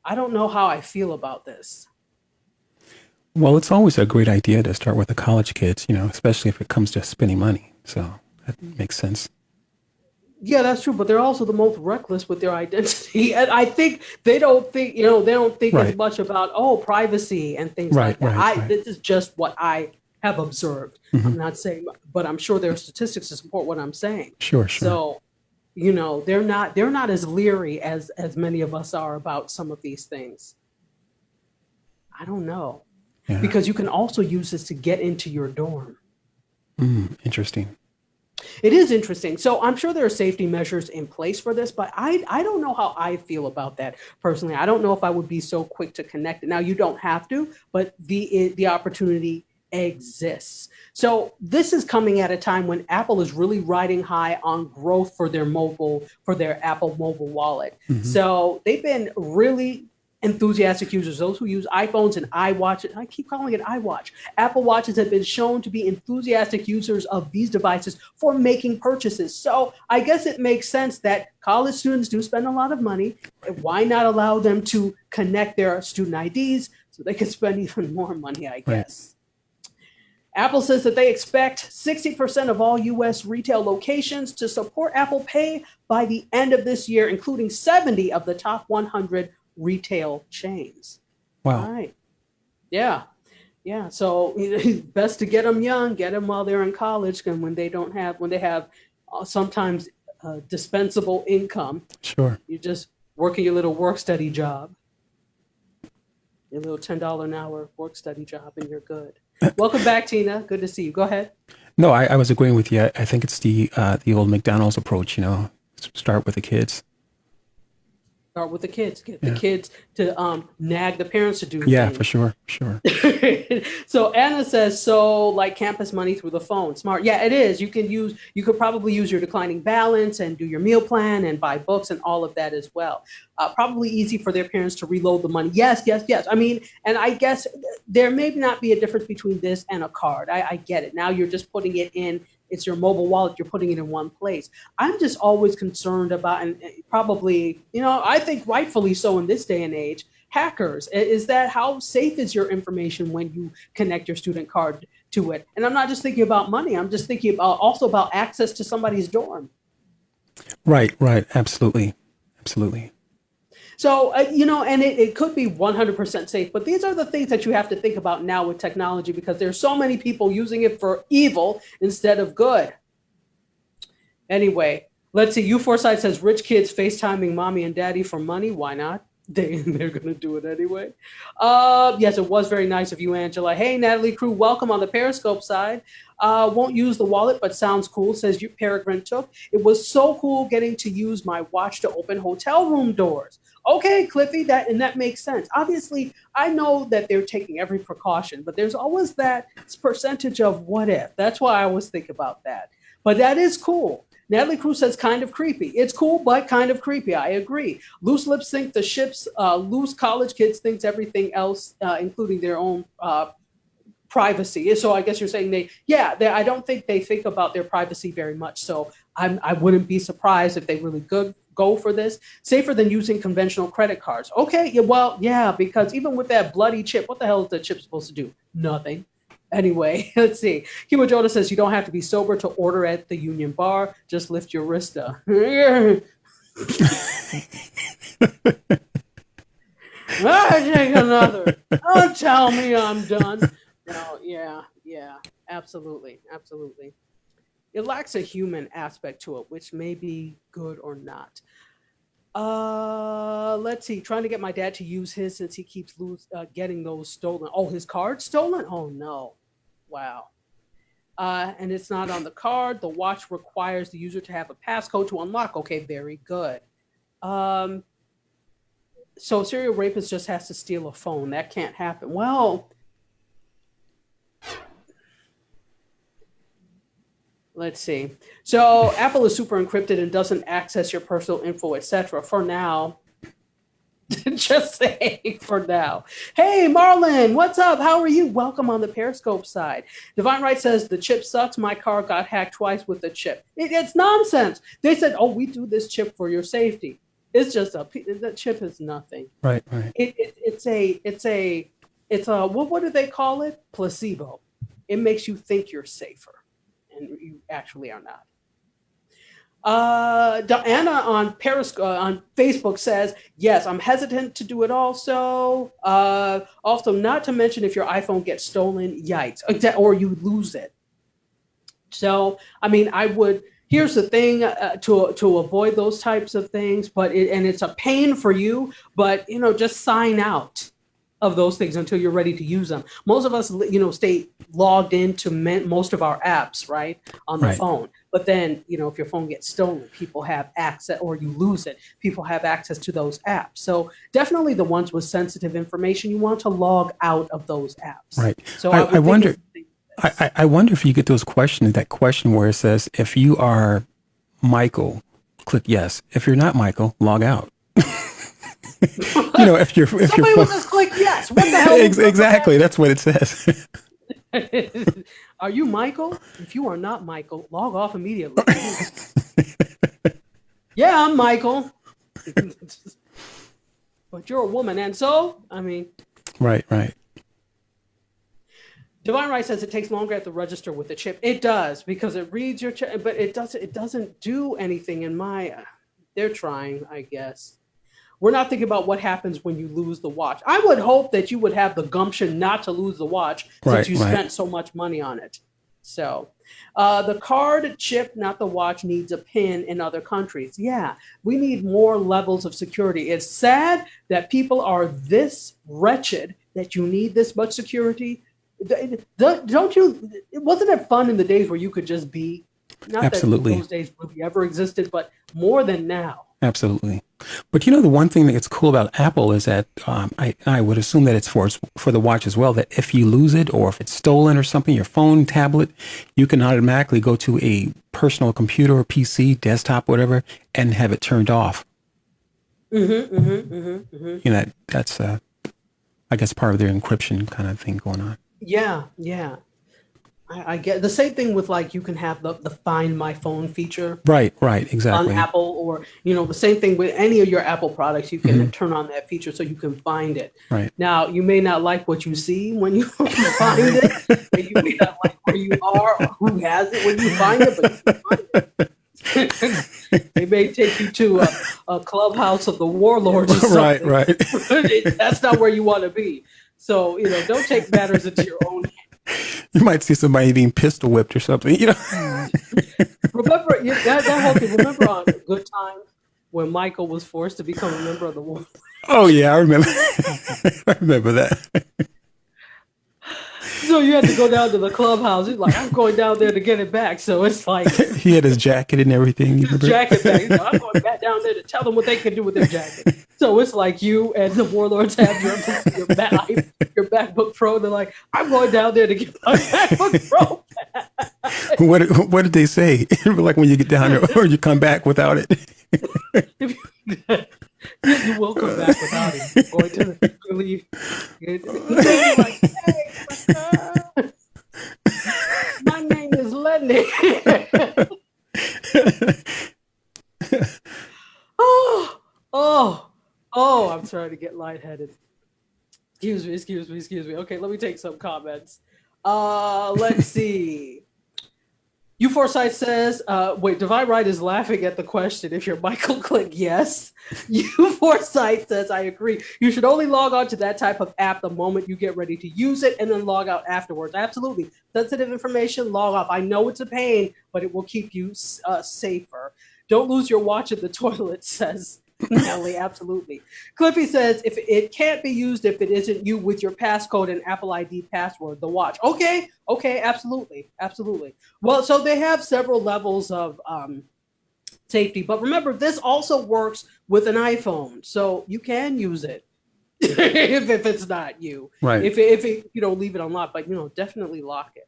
I don't know how I feel about this. Well, it's always a great idea to start with the college kids, especially if it comes to spending money. So that makes sense. Yeah, that's true, but they're also the most reckless with their identity. And I think they don't think Right. as much about privacy and things Right, like that. right. This is just what I have observed. I'm not saying, but I'm sure there are statistics to support what I'm saying. Sure. So, they're not as leery as many of us are about some of these things. I don't know. Yeah. Because you can also use this to get into your dorm. Interesting. It is interesting. So I'm sure there are safety measures in place for this, but I don't know how I feel about that personally. I don't know if I would be so quick to connect it. Now, you don't have to, but the opportunity exists. So this is coming at a time when Apple is really riding high on growth for their Apple mobile wallet. So they've been really enthusiastic users, those who use iPhones and iWatches. I keep calling it iWatch. Apple Watches have been shown to be enthusiastic users of these devices for making purchases. So I guess it makes sense that college students do spend a lot of money. Why not allow them to connect their student IDs so they can spend even more money, I guess. Apple says that they expect 60% of all U.S. retail locations to support Apple Pay by the end of this year, including 70 of the top 100 retail chains. Wow. All right. Yeah. So best to get them young, get them while they're in college, and when they have sometimes dispensable income. Sure. You're just working your little work study job, your little $10 an hour work study job, and you're good. Welcome back, Tina. Good to see you. Go ahead. No, I was agreeing with you. I think it's the old McDonald's approach, start with the kids. Start with the kids. Get the kids to nag the parents to do Yeah, things. for sure. So Anna says, like campus money through the phone. Smart. Yeah, it is. You could probably use your declining balance and do your meal plan and buy books and all of that as well. Probably easy for their parents to reload the money. Yes. I mean, and I guess there may not be a difference between this and a card. I get it. Now you're just putting it in. It's your mobile wallet. You're putting it in one place. I'm just always concerned about, and probably, I think rightfully so in this day and age, hackers. Is that how safe is your information when you connect your student card to it? And I'm not just thinking about money. I'm just thinking also about access to somebody's dorm. Right. Absolutely. So, and it could be 100% safe, but these are the things that you have to think about now with technology, because there's so many people using it for evil instead of good. Anyway, let's see. U4Site says rich kids FaceTiming mommy and daddy for money. Why not? They're going to do it anyway. Yes, it was very nice of you, Angela. Hey, Natalie Crew, welcome on the Periscope side. Won't use the wallet, but sounds cool, says you, Peregrine Took. It was so cool getting to use my watch to open hotel room doors. Okay, Cliffy, that makes sense. Obviously, I know that they're taking every precaution, but there's always that percentage of what if. That's why I always think about that. But that is cool. Natalie Cruz says kind of creepy. It's cool, but kind of creepy. I agree. Loose lips think the ships, loose college kids thinks everything else, including their own privacy. So I guess you're saying I don't think they think about their privacy very much. So I wouldn't be surprised if they really go for this. Safer than using conventional credit cards. Okay, yeah, because even with that bloody chip, what the hell is the chip supposed to do? Nothing. Anyway, let's see. Kimo Joda says you don't have to be sober to order at the Union Bar. Just lift your wrista. I take another. Don't tell me I'm done. No, yeah, absolutely. It lacks a human aspect to it, which may be good or not. Let's see. Trying to get my dad to use his since he keeps getting those stolen. Oh, his card stolen? Oh no. Wow. And it's not on the card. The watch requires the user to have a passcode to unlock. Okay, very good. So serial rapist just has to steal a phone. That can't happen. Well, let's see. So Apple is super encrypted and doesn't access your personal info, etc. For now. Just say for now. Hey, Marlon, what's up? How are you? Welcome on the Periscope side. Divine Right says the chip sucks. My car got hacked twice with the chip. It's nonsense. They said, "Oh, we do this chip for your safety." It's just the chip is nothing. Right. It's a what do they call it? Placebo. It makes you think you're safer, and you actually are not. Diana on on Facebook says, yes, I'm hesitant to do it also. Also, not to mention if your iPhone gets stolen, yikes, or you lose it. So, I mean, here's the thing, to avoid those types of things, and it's a pain for you, but, just sign out of those things until you're ready to use them. Most of us, stay logged into most of our apps, right, on the phone. But then, if your phone gets stolen, people have access, or you lose it, people have access to those apps. So definitely the ones with sensitive information, you want to log out of those apps. Right. So I wonder. I wonder if you get those questions. That question where it says, "If you are Michael, click yes. If you're not Michael, log out." If you're somebody will just click yes. What the hell? Exactly. That's what it says. Are you Michael? If you are not Michael, log off immediately. Yeah, I'm Michael. But you're a woman, and so, I mean. Right. Divine Right says it takes longer at the register with the chip. It does, because it reads your chip, but it doesn't do anything in they're trying, I guess. We're not thinking about what happens when you lose the watch. I would hope that you would have the gumption not to lose the watch since you spent so much money on it. So the card chip, not the watch, needs a pin in other countries. Yeah, we need more levels of security. It's sad that people are this wretched that you need this much security. Don't you? Wasn't it fun in the days where you could just be? Not Absolutely. that those days really ever existed, but more than now. Absolutely. But the one thing that's cool about Apple is that I would assume that it's for the watch as well, that if you lose it or if it's stolen or something, your phone, tablet, you can automatically go to a personal computer or PC, desktop, whatever, and have it turned off. That's, I guess, part of their encryption kind of thing going on. Yeah. I get the same thing with, like, you can have the Find My Phone feature. Right, exactly. On Apple, or, the same thing with any of your Apple products, you can turn on that feature so you can find it. Right. Now, you may not like what you see when you find it, and you may not like where you are or who has it when you find it, but you can find it. They may take you to a clubhouse of the warlords or something. Right. That's not where you want to be. So, don't take matters into your own hands. You might see somebody being pistol whipped or something, Remember that whole thing. Remember on Good Times when Michael was forced to become a member of the war? Oh yeah, I remember. I remember that. So you had to go down to the clubhouse. He's like, I'm going down there to get it back. So it's like he had his jacket and everything. Jacket back. I'm going back down there to tell them what they can do with their jacket. So it's like you and the warlords have your MacBook Pro. They're like, I'm going down there to get my MacBook Pro back. What did they say? Like when you get down there or you come back without it? You will come back without it. You're going to leave. Like, hey, my name is Lenny. Oh, I'm trying to get lightheaded. Excuse me. Okay, let me take some comments. Let's see. U4Sight says, Divine Right is laughing at the question. If you're Michael, click yes. U4Sight says, I agree. You should only log on to that type of app the moment you get ready to use it and then log out afterwards. Absolutely. Sensitive information, log off. I know it's a pain, but it will keep you safer. Don't lose your watch in the toilet, says Nelly. Absolutely. Cliffy says, if it can't be used if it isn't you with your passcode and Apple ID password, the watch. Okay, absolutely. Well, so they have several levels of safety. But remember, this also works with an iPhone, so you can use it if it's not you. Right. If you don't leave it unlocked, but definitely lock it.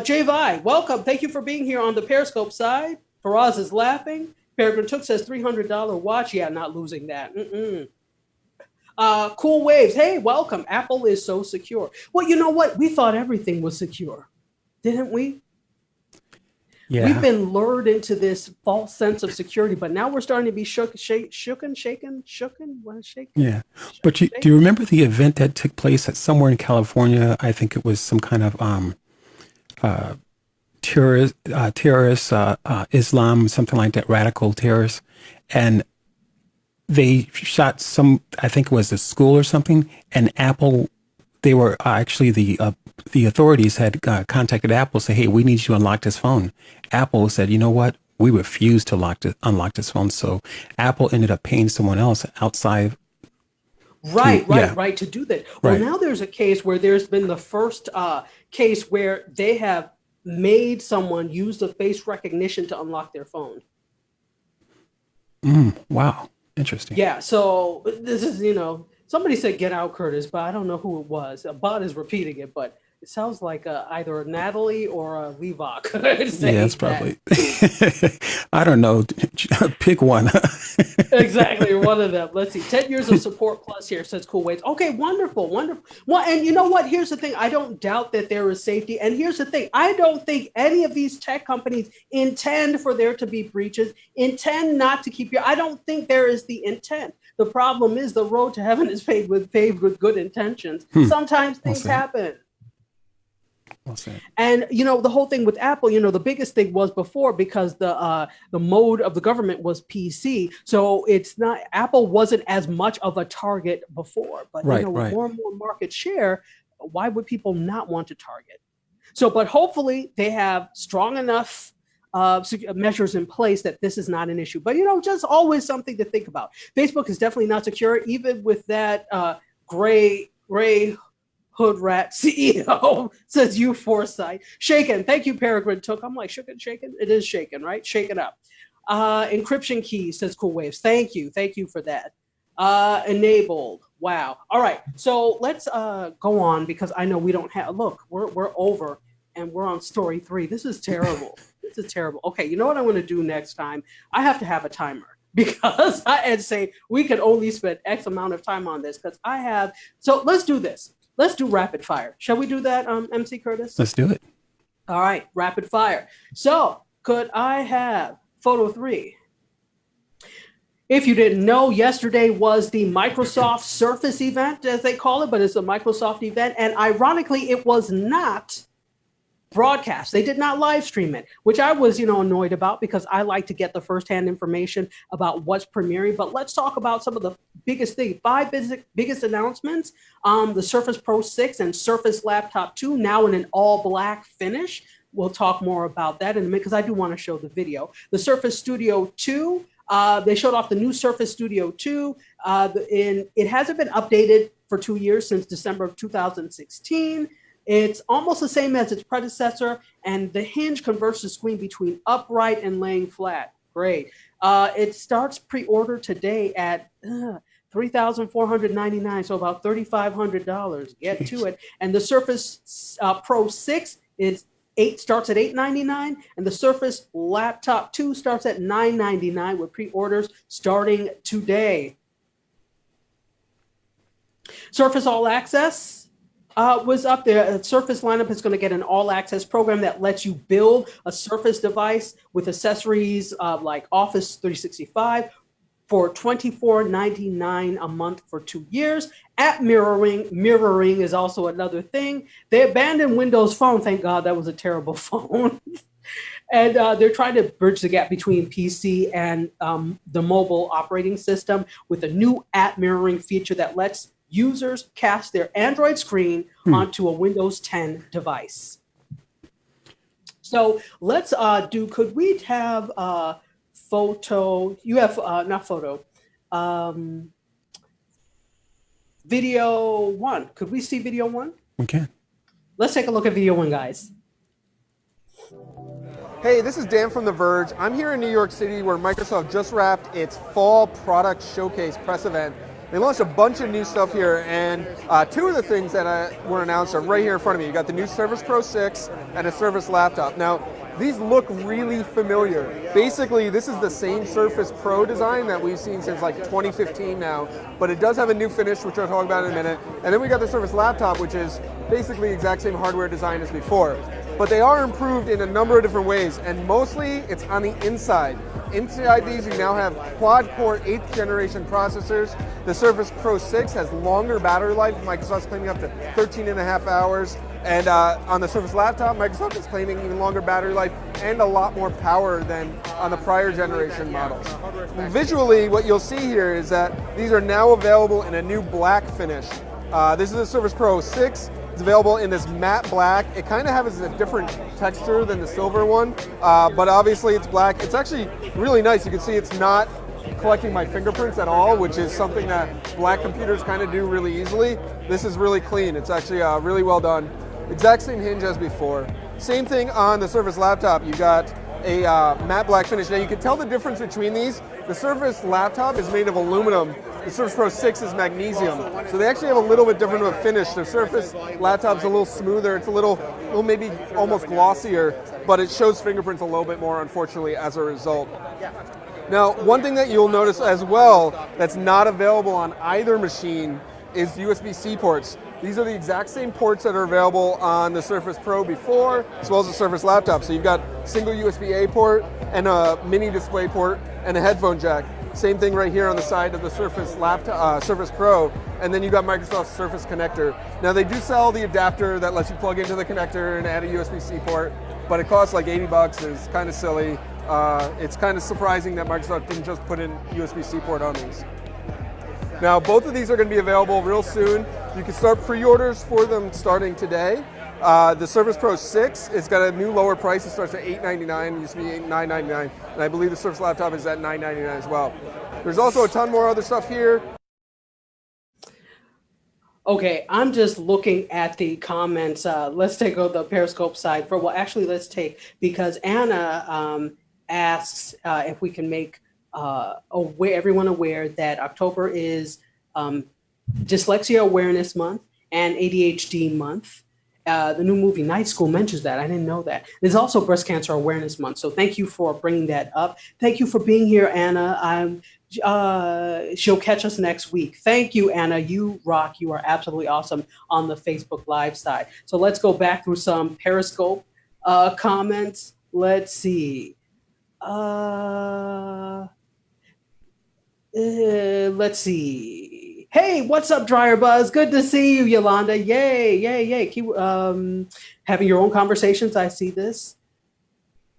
Jay Vi, welcome. Thank you for being here on the Periscope side. Faraz is laughing. Peregrine Took says $300 watch. Yeah, not losing that. Cool Waves. Hey, welcome. Apple is so secure. Well, you know what? We thought everything was secure, didn't we? Yeah. We've been lured into this false sense of security, but now we're starting to be shaken. What, shaken? Yeah. But do you remember the event that took place at somewhere in California? I think it was some kind of terrorist Islam, something like that, radical terrorists. And they shot I think it was a school or something, and Apple, they were actually the authorities had contacted Apple, say, hey, we need you to unlock this phone. Apple said, you know what? We refuse to unlock this phone. So Apple ended up paying someone else outside. Right, to do that. Well, now there's a case where there's been the first case where they have made someone use the face recognition to unlock their phone. Wow. Interesting. Yeah, so this is, somebody said get out, Curtis, but I don't know who it was. A bot is repeating it, but it sounds like either a Natalie or a Levok. Yeah, it's probably. I don't know. Pick one. Exactly, one of them. Let's see. 10 years of support plus here, says Cool Waves. Okay, wonderful. Well, and you know what? Here's the thing. I don't doubt that there is safety. And here's the thing. I don't think any of these tech companies intend for there to be breaches, intend not to keep you. I don't think there is the intent. The problem is the road to heaven is paved with good intentions. Sometimes things happen. And the whole thing with Apple, the biggest thing was before, because the mode of the government was PC, so it's not, Apple wasn't as much of a target before, but with more and more market share, why would people not want to target? So, but hopefully they have strong enough measures in place that this is not an issue. But just always something to think about. Facebook is definitely not secure, even with that gray hood rat CEO, says you foresight. Shaken. Thank you, Peregrine Took. I'm like, shaken. It is shaken, right? Shaken up. Encryption key, says Cool Waves. Thank you for that. Enabled. Wow. All right. So let's go on, because I know we don't have. Look, we're over, and we're on story 3. This is terrible. Okay. You know what I'm going to do next time? I have to have a timer, because I'd say we could only spend X amount of time on this, because I have. So let's do this. Let's do rapid fire. Shall we do that, MC Curtis? Let's do it. All right, rapid fire. So could I have photo 3? If you didn't know, yesterday was the Microsoft Surface event, as they call it, but it's a Microsoft event. And ironically, it was not broadcast. They did not live stream it, which I was, annoyed about, because I like to get the firsthand information about what's premiering. But let's talk about some of the biggest things. 5 biggest announcements. The Surface Pro 6 and Surface Laptop 2 now in an all black finish. We'll talk more about that in a minute, because I do want to show the video. The Surface Studio 2. They showed off the new Surface Studio 2. It hasn't been updated for 2 years, since December of 2016. It's almost the same as its predecessor, and the hinge converts the screen between upright and laying flat. Great. It starts pre-order today at $3,499, so about $3,500. Get to it. And the Surface Pro 6 starts at $899, and the Surface Laptop 2 starts at $999, with pre-orders starting today. Surface All Access was up there. The Surface lineup is going to get an all-access program that lets you build a Surface device with accessories like Office 365 for $24.99 a month for 2 years. App mirroring is also another thing. They abandoned Windows Phone. Thank God, that was a terrible phone. And they're trying to bridge the gap between PC and the mobile operating system with a new app mirroring feature that lets users cast their Android screen onto a Windows 10 device. So let's could we have photo? You have, not photo, video 1. Could we see video 1? We can. Let's take a look at video 1, guys. Hey, this is Dan from The Verge. I'm here in New York City where Microsoft just wrapped its fall product showcase press event. They launched a bunch of new stuff here, and two of the things that were announced are right here in front of me. You got the new Surface Pro 6 and a Surface laptop. Now, these look really familiar. Basically, this is the same Surface Pro design that we've seen since like 2015 now, but it does have a new finish, which I'll talk about in a minute. And then we got the Surface laptop, which is basically the exact same hardware design as before. But they are improved in a number of different ways, and mostly it's on the inside. Inside these, you now have quad-core 8th generation processors. The Surface Pro 6 has longer battery life. Microsoft's claiming up to 13 and a half hours. And on the Surface laptop, Microsoft is claiming even longer battery life and a lot more power than on the prior generation models. Visually, what you'll see here is that these are now available in a new black finish. This is the Surface Pro 6. It's available in this matte black. It kind of has a different texture than the silver one, but obviously it's black. It's actually really nice. You can see it's not collecting my fingerprints at all, which is something that black computers kind of do really easily. This is really clean. It's actually really well done. Exact same hinge as before. Same thing on the Surface laptop. You got a matte black finish. Now you can tell the difference between these. The Surface laptop is made of aluminum. The Surface Pro 6 is magnesium. So they actually have a little bit different of a finish. The Surface laptop's a little smoother. It's a little maybe almost glossier, but it shows fingerprints a little bit more, unfortunately, as a result. Now, one thing that you'll notice as well that's not available on either machine is USB-C ports. These are the exact same ports that are available on the Surface Pro before, as well as the Surface laptop. So you've got single USB-A port and a mini display port and a headphone jack. Same thing right here on the side of the Surface laptop, Surface Pro, and then you got Microsoft's Surface connector. Now they do sell the adapter that lets you plug into the connector and add a USB-C port, but it costs like 80 bucks. It's kind of silly. It's kind of surprising that Microsoft didn't just put in USB-C port on these. Now both of these are going to be available real soon. You can start pre-orders for them starting today. The Surface Pro 6 has got a new lower price. It starts at $899. It used to be $999. And I believe the Surface laptop is at $999 as well. There's also a ton more other stuff here. Okay, I'm just looking at the comments. Let's take the Periscope side for, well, actually, let's take, because Anna asks if we can make everyone aware that October is Dyslexia Awareness Month and ADHD Month. The new movie Night School mentions that. I didn't know that. There's also Breast Cancer Awareness Month. So thank you for bringing that up. Thank you for being here, Anna. She'll catch us next week. Thank you, Anna. You rock. You are absolutely awesome on the Facebook Live side. So let's go back through some Periscope comments. Let's see. Let's see. Hey, what's up, Dryer Buzz? Good to see you, Yolanda. Yay, yay, yay. Keep having your own conversations. I see this.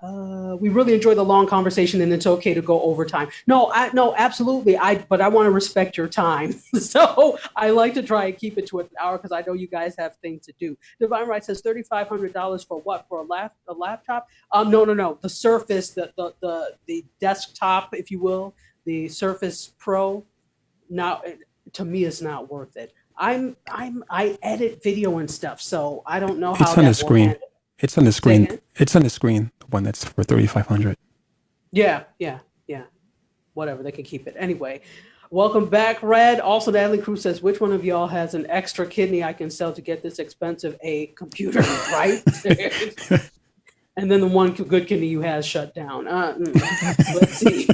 We really enjoy the long conversation, and it's okay to go over time. No, absolutely. But I want to respect your time. So I like to try and keep it to an hour because I know you guys have things to do. Divine Right says $3,500 for what? For a laptop? No. The Surface, the desktop, if you will, the Surface Pro. Now, to me, it's not worth it. I edit video and stuff, so I don't know how it's on the screen. It's on the screen. It's on the screen. The one that's for $3,500. Yeah. Whatever, they can keep it anyway. Welcome back, Red. Also, Natalie Cruz says, which one of y'all has an extra kidney I can sell to get this expensive a computer, right? And then the one good kidney you have shut down. Let's see.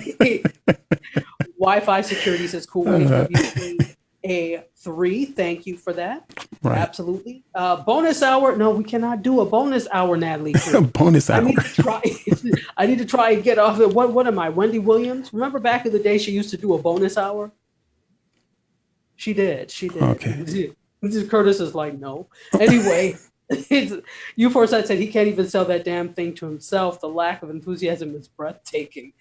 Wi-Fi security says, cool. A 3. Thank you for that. Right. Absolutely. Bonus hour. No, we cannot do a bonus hour, Natalie. Bonus hour. I need to try and get off it. What am I? Wendy Williams? Remember back in the day she used to do a bonus hour? She did. Okay. Mrs. Curtis is like, no. Anyway, U4Side said he can't even sell that damn thing to himself. The lack of enthusiasm is breathtaking.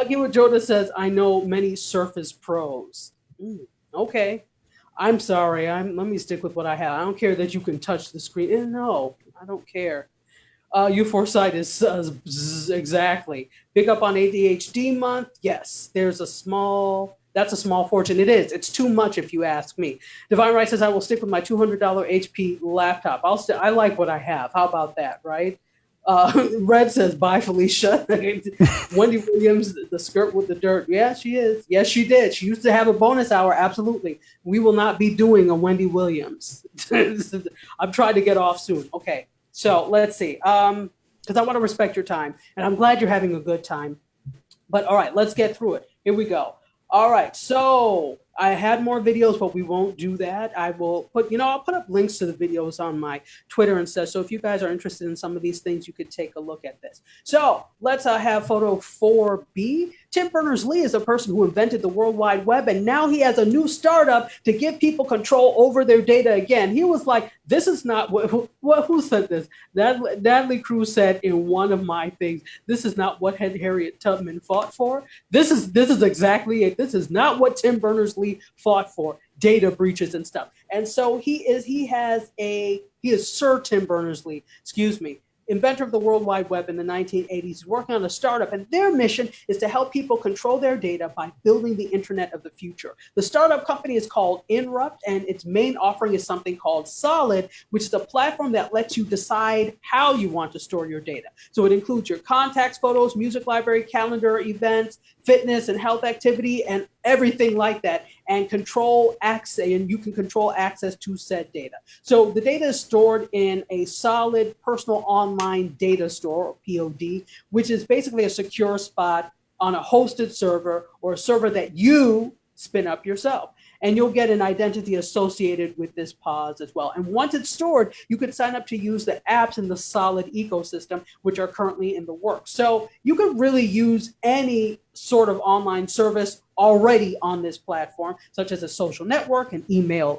Gilbert Jonas says, I know many Surface Pros. Okay. I'm sorry. Let me stick with what I have. I don't care that you can touch the screen. No, I don't care. U4Side is exactly. Pick up on ADHD month. Yes, that's a small fortune. It is. It's too much if you ask me. Divine Right says, I will stick with my $200 HP laptop. I like what I have. How about that, right? Red says, bye, Felicia. Wendy Williams, the skirt with the dirt. Yeah, she is. Yes, she did. She used to have a bonus hour. Absolutely. We will not be doing a Wendy Williams. I'm trying to get off soon. Okay. So let's see. Because I want to respect your time. And I'm glad you're having a good time. But all right, let's get through it. Here we go. All right. So I had more videos, but we won't do that. I will put, I'll put up links to the videos on my Twitter and stuff. So if you guys are interested in some of these things, you could take a look at this. So let's have photo 4B. Tim Berners-Lee is a person who invented the World Wide Web, and now he has a new startup to give people control over their data again. He was like, this is not who said this? Natalie Cruz said in one of my things, this is not what Harriet Tubman fought for. This is exactly it. This is not what Tim Berners-Lee fought for, data breaches and stuff. And so he is Sir Tim Berners-Lee, inventor of the World Wide Web in the 1980s. He's working on a startup, and their mission is to help people control their data by building the internet of the future. The startup company is called Inrupt, and its main offering is something called Solid, which is a platform that lets you decide how you want to store your data. So it includes your contacts, photos, music library, calendar, events, fitness and health activity, and everything like that, and control access, and you can control access to said data. So the data is stored in a Solid personal online data store, or POD, which is basically a secure spot on a hosted server, or a server that you spin up yourself. And you'll get an identity associated with this POS as well. And once it's stored, you can sign up to use the apps in the Solid ecosystem, which are currently in the works. So you can really use any sort of online service already on this platform, such as a social network, an email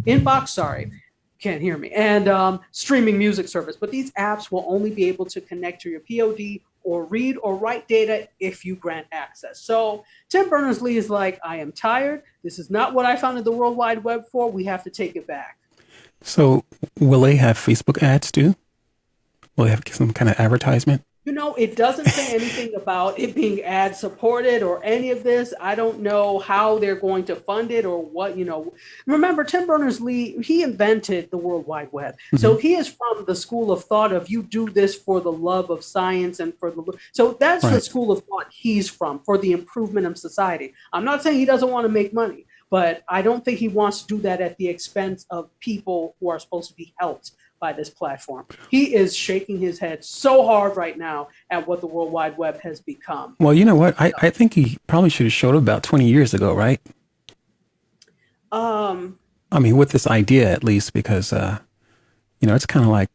inbox, can't hear me, and streaming music service. But these apps will only be able to connect to your POD or read or write data if you grant access. So Tim Berners-Lee is like, I am tired. This is not what I founded the World Wide Web for. We have to take it back. So will they have Facebook ads too? Will they have some kind of advertisement? It doesn't say anything about it being ad supported or any of this. I don't know how they're going to fund it or what, Remember, Tim Berners-Lee, he invented the World Wide Web. Mm-hmm. So he is from the school of thought of you do this for the love of science and so that's right. The school of thought he's from, for the improvement of society. I'm not saying he doesn't want to make money, but I don't think he wants to do that at the expense of people who are supposed to be helped by this platform. He is shaking his head so hard right now at what the World Wide Web has become. Well, you know what? I think he probably should have showed up about 20 years ago, right? With this idea at least, because, it's kind of like,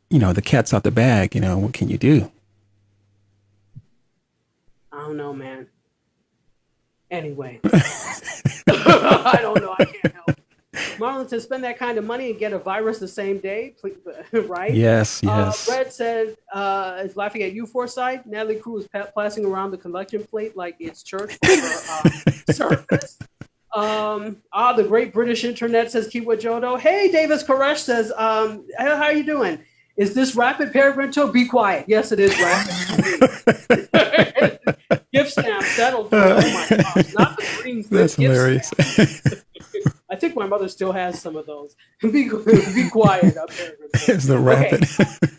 the cat's out the bag, what can you do? I don't know, man. Anyway. I don't know. I can't help. Marlon, to spend that kind of money and get a virus the same day, right? Yes. Red says, is laughing at you, Forsyth. Natalie Cruz is passing around the collection plate like it's church for her service. The Great British Internet says Kiwa Jodo. Hey, Davis Koresh says, how are you doing? Is this rapid Peregrine Tour? Be quiet. Yes, it is rapid. Gift stamps, that'll do it. Oh my gosh, not the green thing. That's hilarious. I think my mother still has some of those. Be quiet up there. It's the rapid. Okay.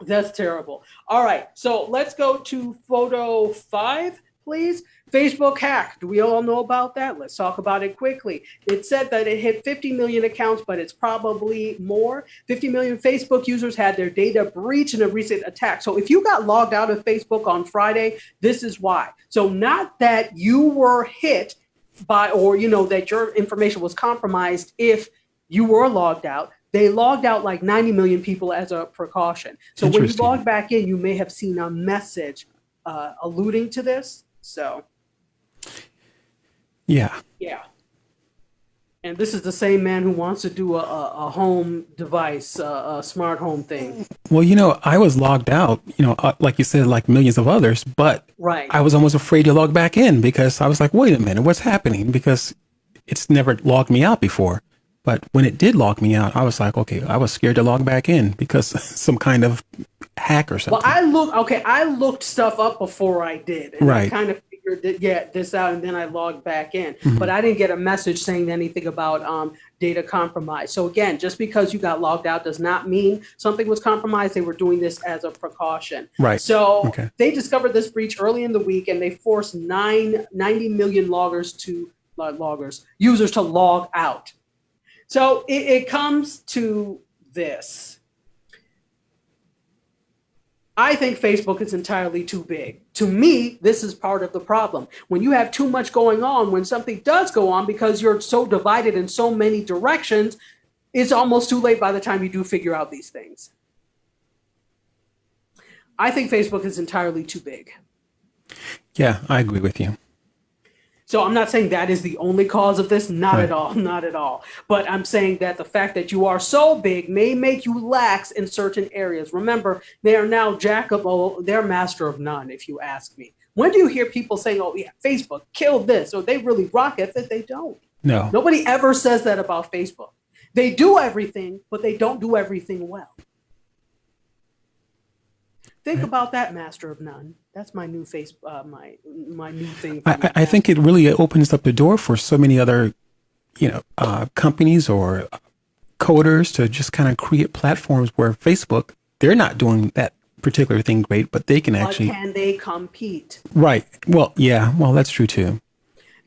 That's terrible. All right, so let's go to photo 5, please. Facebook hack. Do we all know about that? Let's talk about it quickly. It said that it hit 50 million accounts, but it's probably more. 50 million Facebook users had their data breached in a recent attack. So if you got logged out of Facebook on Friday, this is why. So not that you were hit by, or that your information was compromised if you were logged out. They logged out like 90 million people as a precaution. So when you log back in, you may have seen a message alluding to this. So yeah. And this is the same man who wants to do a home device, a smart home thing. Well, I was logged out, like you said, like millions of others, but right. I was almost afraid to log back in because I was like, wait a minute, what's happening? Because it's never logged me out before. But when it did log me out, I was like, okay, I was scared to log back in because some kind of hack or something. Well, I looked stuff up before I did. And right. I kind of figured this out, and then I logged back in. But I didn't get a message saying anything about data compromise. So again, just because you got logged out does not mean something was compromised. They were doing this as a precaution. Right. So Okay. they discovered this breach early in the week, and they forced 90 million users to log out. So it comes to this. I think Facebook is entirely too big. To me, this is part of the problem. When you have too much going on, when something does go on, because you're so divided in so many directions, it's almost too late by the time you do figure out these things. I think Facebook is entirely too big. Yeah, I agree with you. So I'm not saying that is the only cause of this, not Right. at all, not at all. But I'm saying that the fact that you are so big may make you lax in certain areas. Remember, they are now they're master of none, if you ask me. When do you hear people saying, oh yeah, Facebook killed this, or they really rock it? That they don't. No. Nobody ever says that about Facebook. They do everything, but they don't do everything well. Think about that, master of none. That's my new my new thing. I think it really opens up the door for so many other, companies or coders to just kind of create platforms where Facebook, they're not doing that particular thing great, but they can actually. But can they compete? Right. Well, yeah. Well, that's true too.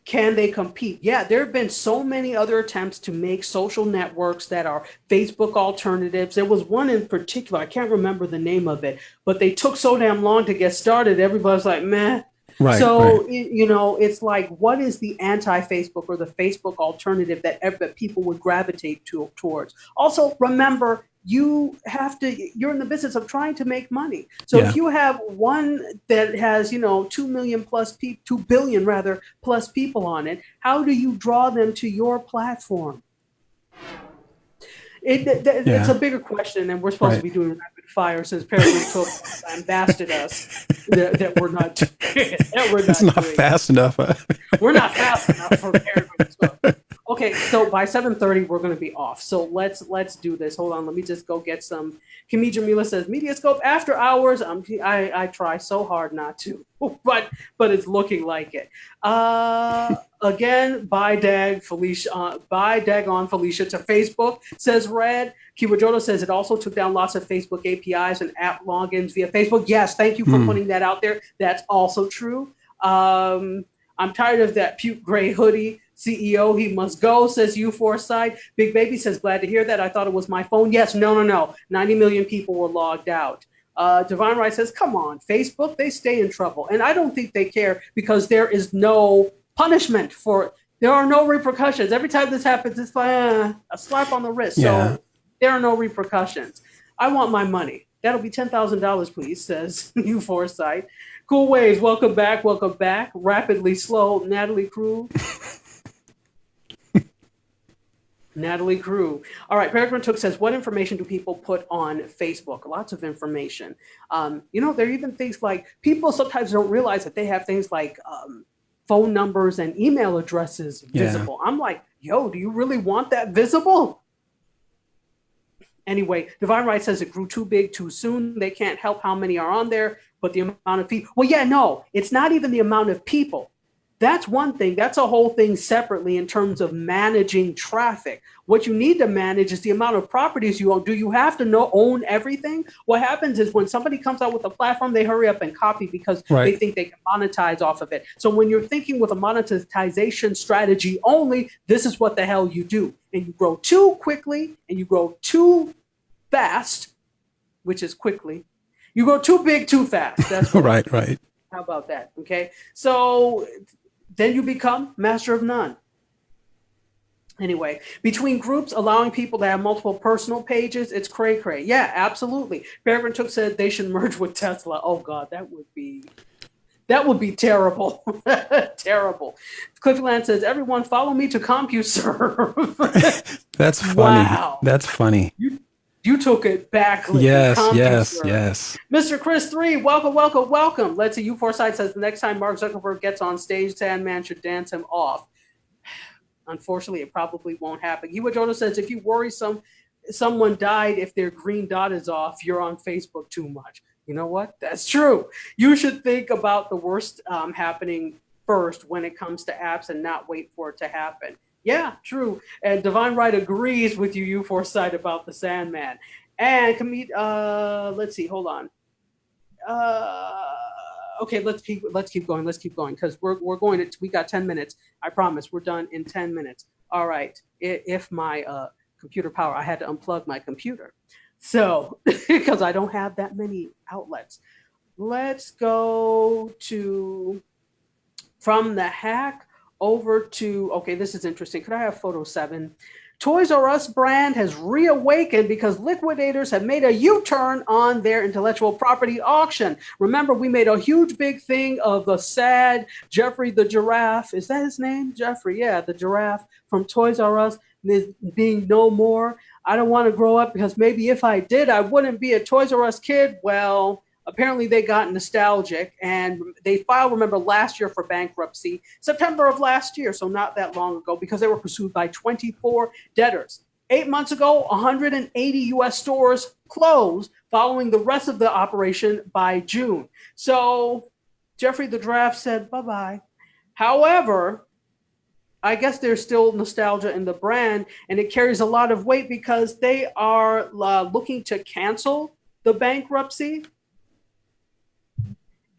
Can they compete? Yeah, there have been so many other attempts to make social networks that are Facebook alternatives. There was one in particular, I can't remember the name of it, but they took so damn long to get started. Everybody's like, meh. Right. So, right. It's like, what is the anti-Facebook or the Facebook alternative that people would gravitate towards? Also, remember, you're in the business of trying to make money. So Yeah. if you have one that has, 2 million plus 2 billion rather plus people on it, how do you draw them to your platform? It's a bigger question, and we're supposed to be doing rapid fire since Peregrine took and blasted us that we're not doing it. It's not fast enough. We're not fast enough for Peregrine Took. Okay, so by 7:30 we're going to be off. So let's do this. Hold on, let me just go get some. Kimi Jamila says MediaScope after hours. I try so hard not to, but it's looking like it. Again, bye daggone Felicia to Facebook, says Red. Kiwajodo says it also took down lots of Facebook APIs and app logins via Facebook. Yes, thank you for putting that out there. That's also true. I'm tired of that puke gray hoodie. CEO, he must go, says U4Side. Big Baby says, glad to hear that. I thought it was my phone. Yes, no. 90 million people were logged out. Divine Right says, come on, Facebook, they stay in trouble. And I don't think they care because there is no punishment for it. There are no repercussions. Every time this happens, it's like a slap on the wrist. Yeah. So there are no repercussions. I want my money. That'll be $10,000, please, says U4Side. Cool Waves, welcome back. Rapidly Slow, Natalie Crew. Natalie Crew. All right, Peregrine Took says, what information do people put on Facebook? Lots of information. There are even things like, people sometimes don't realize that they have things like phone numbers and email addresses visible. I'm like, yo, do you really want that visible? Anyway, Divine Right says it grew too big too soon. They can't help how many are on there, but the amount of people. Well, yeah, no, it's not even the amount of people. That's one thing. That's a whole thing separately in terms of managing traffic. What you need to manage is the amount of properties you own. Do you have to own everything? What happens is when somebody comes out with a platform, they hurry up and copy because they think they can monetize off of it. So when you're thinking with a monetization strategy only, this is what the hell you do. And you grow too quickly and you grow too fast, which is quickly. You grow too big too fast. That's what right. How about that? Okay. So then you become master of none. Anyway, between groups, allowing people to have multiple personal pages, it's cray-cray. Yeah, absolutely. Peregrine Took said they should merge with Tesla. Oh, God, that would be terrible. Terrible. Cliffland says, everyone follow me to CompuServe. That's funny. Wow. That's funny. You took it back. Yes. Mr. Chris 3, welcome. Let's see. U4Side says the next time Mark Zuckerberg gets on stage, Sandman should dance him off. Unfortunately, it probably won't happen. Iwajono says if you worry someone died if their green dot is off, you're on Facebook too much. You know what? That's true. You should think about the worst happening first when it comes to apps and not wait for it to happen. Yeah, true. And Divine Right agrees with you, Foresight, about the Sandman. And let's see, hold on. Okay, let's keep going because we got 10 minutes. I promise we're done in 10 minutes. All right. If my computer power, I had to unplug my computer. So, because I don't have that many outlets. Let's go from the hack over to, okay, this is interesting. Could I have photo 7? Toys R Us brand has reawakened because liquidators have made a U-turn on their intellectual property auction. Remember, we made a huge big thing of the sad Jeffrey the giraffe. Is that his name? Jeffrey, yeah, the giraffe from Toys R Us being no more. I don't want to grow up because maybe if I did, I wouldn't be a Toys R Us kid. Well, apparently they got nostalgic and they filed, remember, last year for bankruptcy, September of last year, so not that long ago, because they were pursued by 24 debtors. 8 months ago, 180 U.S. stores closed following the rest of the operation by June. So Jeffrey the Giraffe said bye-bye. However, I guess there's still nostalgia in the brand, and it carries a lot of weight because they are looking to cancel the bankruptcy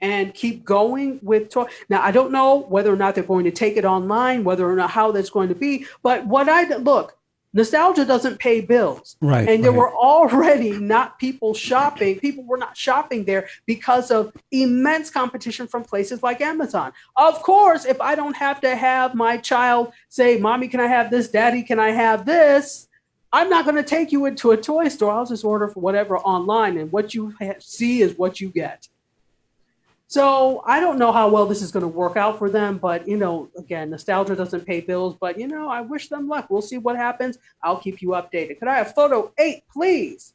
and keep going with toy. Now, I don't know whether or not they're going to take it online, whether or not how that's going to be. But look, nostalgia doesn't pay bills. Right. And there were already not people shopping. People were not shopping there because of immense competition from places like Amazon. Of course, if I don't have to have my child say, Mommy, can I have this? Daddy, can I have this? I'm not going to take you into a toy store. I'll just order for whatever online. And what you see is what you get. So I don't know how well this is going to work out for them, but, again, nostalgia doesn't pay bills, but, I wish them luck. We'll see what happens. I'll keep you updated. Could I have photo 8, please?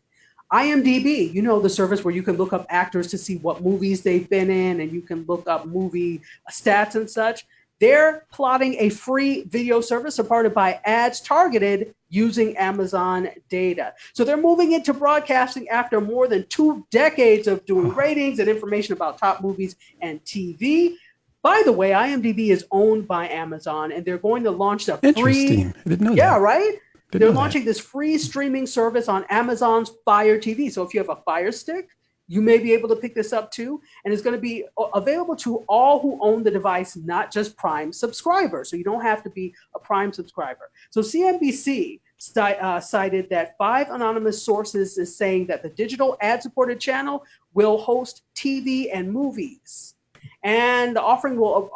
IMDb, the service where you can look up actors to see what movies they've been in, and you can look up movie stats and such. They're plotting a free video service supported by ads targeted using Amazon data. So they're moving into broadcasting after more than 2 decades of doing ratings and information about top movies and TV. By the way, IMDb is owned by Amazon, and they're going to launch the free. Interesting. I didn't know that. Yeah, right? They're launching this free streaming service on Amazon's Fire TV. So if you have a Fire Stick, you may be able to pick this up too, and it's going to be available to all who own the device, not just Prime subscribers. So you don't have to be a Prime subscriber. So CNBC cited that 5 anonymous sources is saying that the digital ad-supported channel will host TV and movies. And the offering will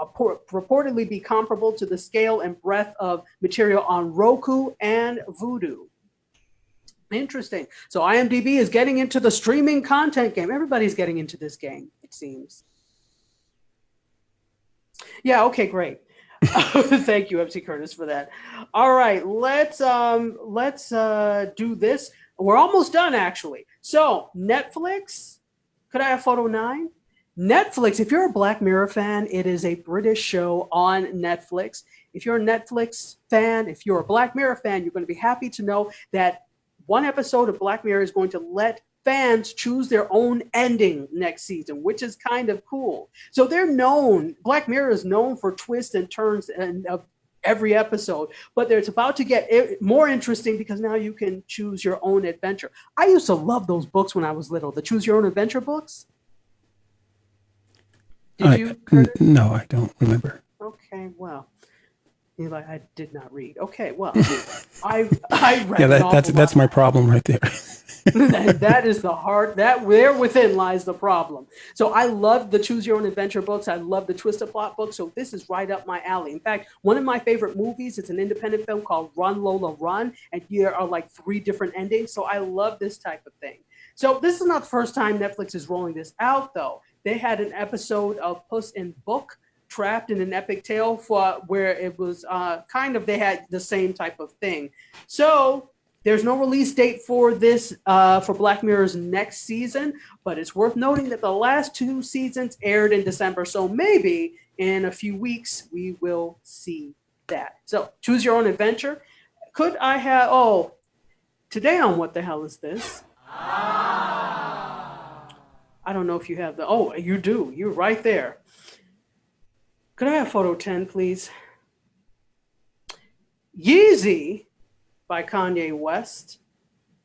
reportedly be comparable to the scale and breadth of material on Roku and Vudu. Interesting. So IMDb is getting into the streaming content game. Everybody's getting into this game, it seems. Yeah, okay, great. Thank you, MC Curtis, for that. All right, let's do this. We're almost done, actually. So Netflix, could I have photo 9? Netflix, if you're a Black Mirror fan, it is a British show on Netflix. If you're a Netflix fan, if you're a Black Mirror fan, you're going to be happy to know that one episode of Black Mirror is going to let fans choose their own ending next season, which is kind of cool. So Black Mirror is known for twists and turns of every episode, but it's about to get more interesting because now you can choose your own adventure. I used to love those books when I was little, the Choose Your Own Adventure books. Did you? No, I don't remember. Okay, well. I did not read. Okay, well, I read. Yeah, that's my problem right there. That is the heart. There within lies the problem. So I love the Choose Your Own Adventure books. I love the Twist of Plot books. So this is right up my alley. In fact, one of my favorite movies is an independent film called Run Lola Run, and there are like 3 different endings. So I love this type of thing. So this is not the first time Netflix is rolling this out, though. They had an episode of Puss in Book, Trapped in an Epic Tale, where it was they had the same type of thing. So there's no release date for this for Black Mirror's next season, but it's worth noting that the last 2 seasons aired in December. So maybe in a few weeks we will see that. So Choose Your Own Adventure. Could I have today on What the Hell Is This? I don't know if you have you do. You're right there. Could I have photo 10, please? Yeezy by Kanye West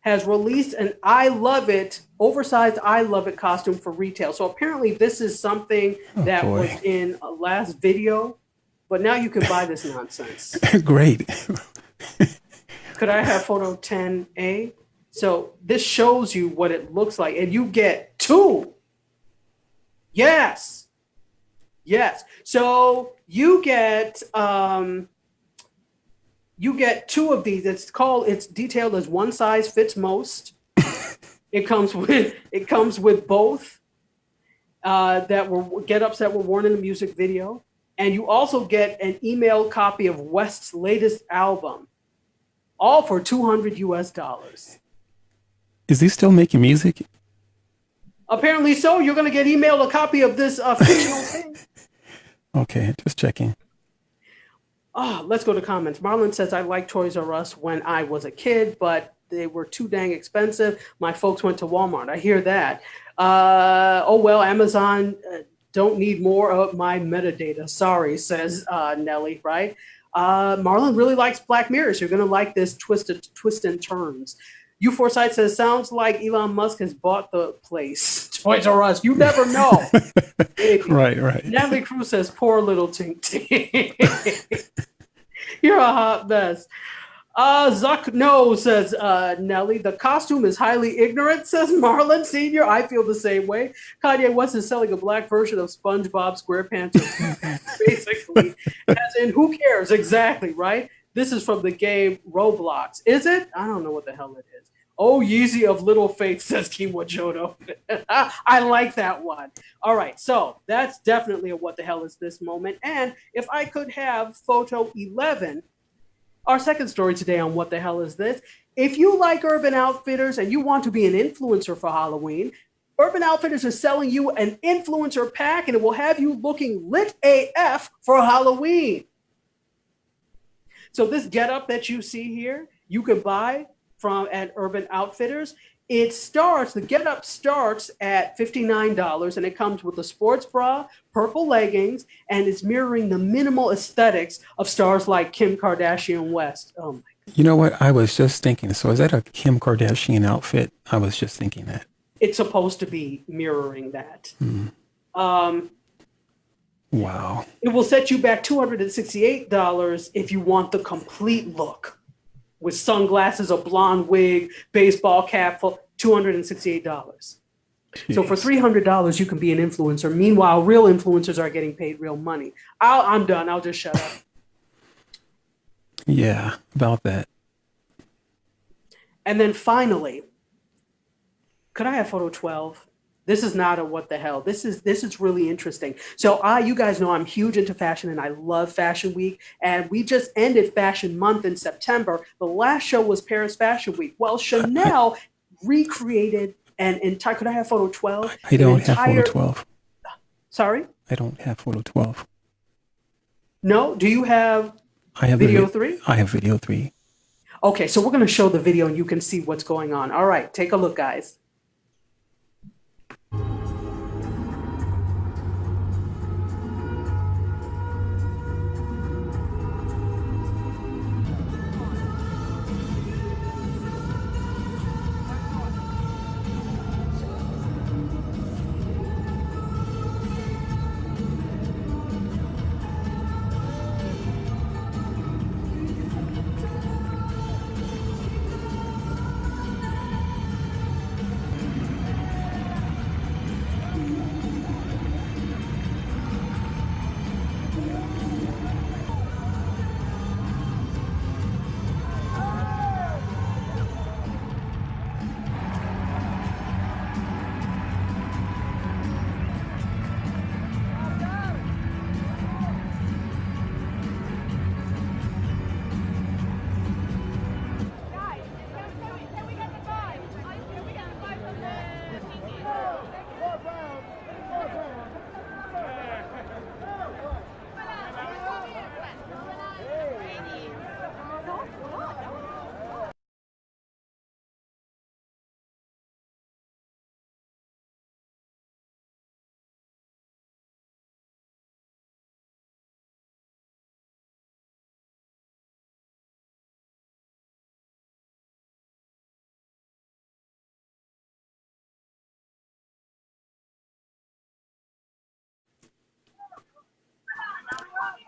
has released an I Love It, oversized I Love It costume for retail. So apparently this is something that was boy. in a last video, but now you can buy this nonsense. Great. Could I have photo 10A? So this shows you what it looks like, and you get two. Yes. Yes. So you get two of these. It's detailed as one size fits most. It comes with both that were get-ups that were worn in the music video, and you also get an emailed copy of West's latest album, all for $200. Is he still making music? Apparently so. You're going to get emailed a copy of this fictional thing. Okay, just checking. Oh, let's go to comments. Marlon says, I liked Toys R Us when I was a kid, but they were too dang expensive. My folks went to Walmart. I hear that. Oh, well, Amazon don't need more of my metadata. Sorry, says Nelly, right? Marlon really likes Black Mirror, so you're going to like this twist and turns. U Foresight says, sounds like Elon Musk has bought the place. Toys R Us. You never know. Right. Natalie Cruz says, poor little Tink Tink. You're a hot mess. Zuck no, says Nelly. The costume is highly ignorant, says Marlon Sr. I feel the same way. Kanye West is selling a black version of SpongeBob SquarePants, basically. As in, who cares? Exactly, right? This is from the game Roblox. Is it? I don't know what the hell it is. Oh, Yeezy of Little Faith, says Kiwa Jodo. I like that one. All right, so that's definitely a what the hell is this moment. And if I could have photo 11, our second story today on what the hell is this. If you like Urban Outfitters and you want to be an influencer for Halloween, Urban Outfitters is selling you an influencer pack and it will have you looking lit AF for Halloween. So this getup that you see here, you can buy at Urban Outfitters. The getup starts at $59 and it comes with a sports bra, purple leggings, and it's mirroring the minimal aesthetics of stars like Kim Kardashian West. Oh my God. You know what? I was just thinking, so is that a Kim Kardashian outfit? I was just thinking that. It's supposed to be mirroring that. Wow. It will set you back $268 if you want the complete look. With sunglasses, a blonde wig, baseball cap, for $268. Jeez. So for $300, you can be an influencer. Meanwhile, real influencers are getting paid real money. I'm done. I'll just shut up. Yeah, about that. And then finally, could I have photo 12? This is not a what the hell. This is really interesting. So you guys know I'm huge into fashion and I love Fashion Week. And we just ended Fashion Month in September. The last show was Paris Fashion Week. Well, Chanel recreated an entire, could I have photo 12? I don't have photo 12. Sorry? I don't have photo 12. No? Do you have video 3? I have video 3. Okay, so we're going to show the video and you can see what's going on. All right, take a look, guys.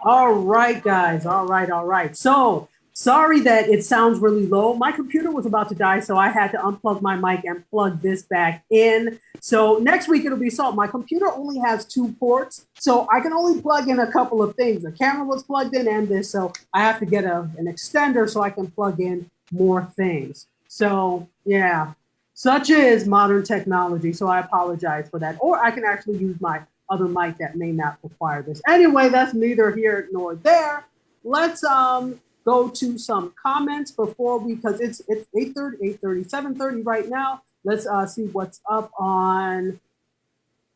All right, guys. All right, all right. So sorry that it sounds really low. My computer was about to die, so I had to unplug my mic and plug this back in. So next week it'll be solved. My computer only has 2 ports, so I can only plug in a couple of things. The camera was plugged in and this, so I have to get an extender so I can plug in more things. So yeah, such is modern technology. So I apologize for that. Or I can actually use my other mic that may not require this. Anyway, that's neither here nor there. Let's go to some comments before we, because it's 8:30, 8:30, 7:30 right now. Let's see what's up on.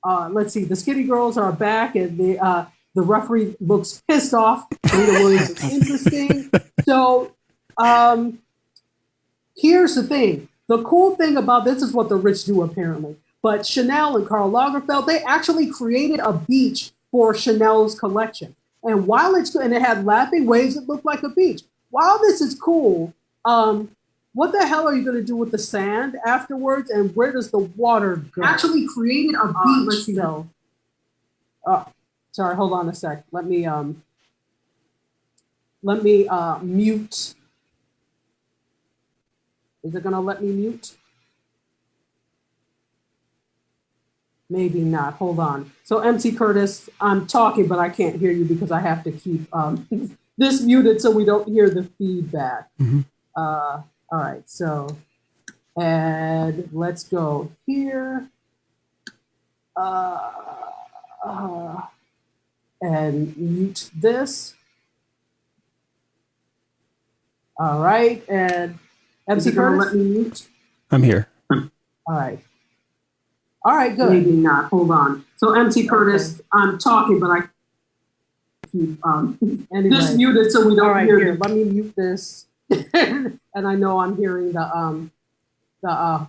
Let's see. The Skinny Girls are back, and the referee looks pissed off. Rita Williams is interesting. So here's the thing. The cool thing about this is what the rich do apparently. But Chanel and Karl Lagerfeld, they actually created a beach for Chanel's collection. And while it's and it had laughing waves that looked like a beach. While this is cool, what the hell are you going to do with the sand afterwards? And where does the water go? Actually created a beach. Let's see though. Sorry, hold on a sec. Let me mute. Is it going to let me mute? Maybe not. Hold on. So MC Curtis, I'm talking, but I can't hear you because I have to keep this muted so we don't hear the feedback. Mm-hmm. All right. So, and let's go here. And mute this. All right. And MC Curtis, let me mute. I'm here. All right. All right, good. Maybe not. Hold on. So MC Curtis, okay. I'm talking, but I keep anyway. This muted so we don't hear it. Let me mute this. And I know I'm hearing the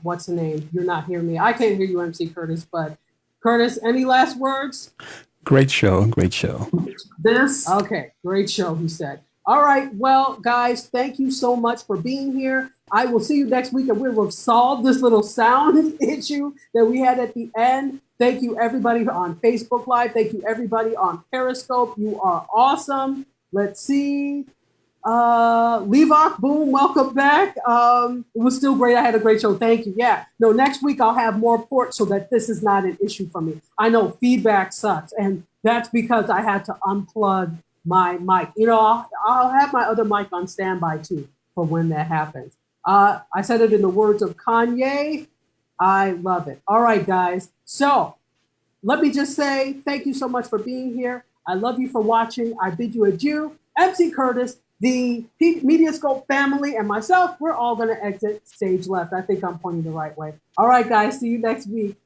what's the name? You're not hearing me. I can't hear you, MC Curtis, but Curtis, any last words? Great show. Great show. This? Okay, great show, he said. All right, well, guys, thank you so much for being here. I will see you next week, and we will solve this little sound issue that we had at the end. Thank you, everybody on Facebook Live. Thank you, everybody on Periscope. You are awesome. Let's see. Levok, boom, welcome back. It was still great. I had a great show. Thank you. Yeah. No, next week I'll have more ports so that this is not an issue for me. I know feedback sucks, and that's because I had to unplug my mic. You know, I'll have my other mic on standby too for when that happens. I said it in the words of Kanye. I love it. All right, guys. So let me just say thank you so much for being here. I love you for watching. I bid you adieu. MC Curtis, the MediaScope family, and myself, we're all going to exit stage left. I think I'm pointing the right way. All right, guys. See you next week.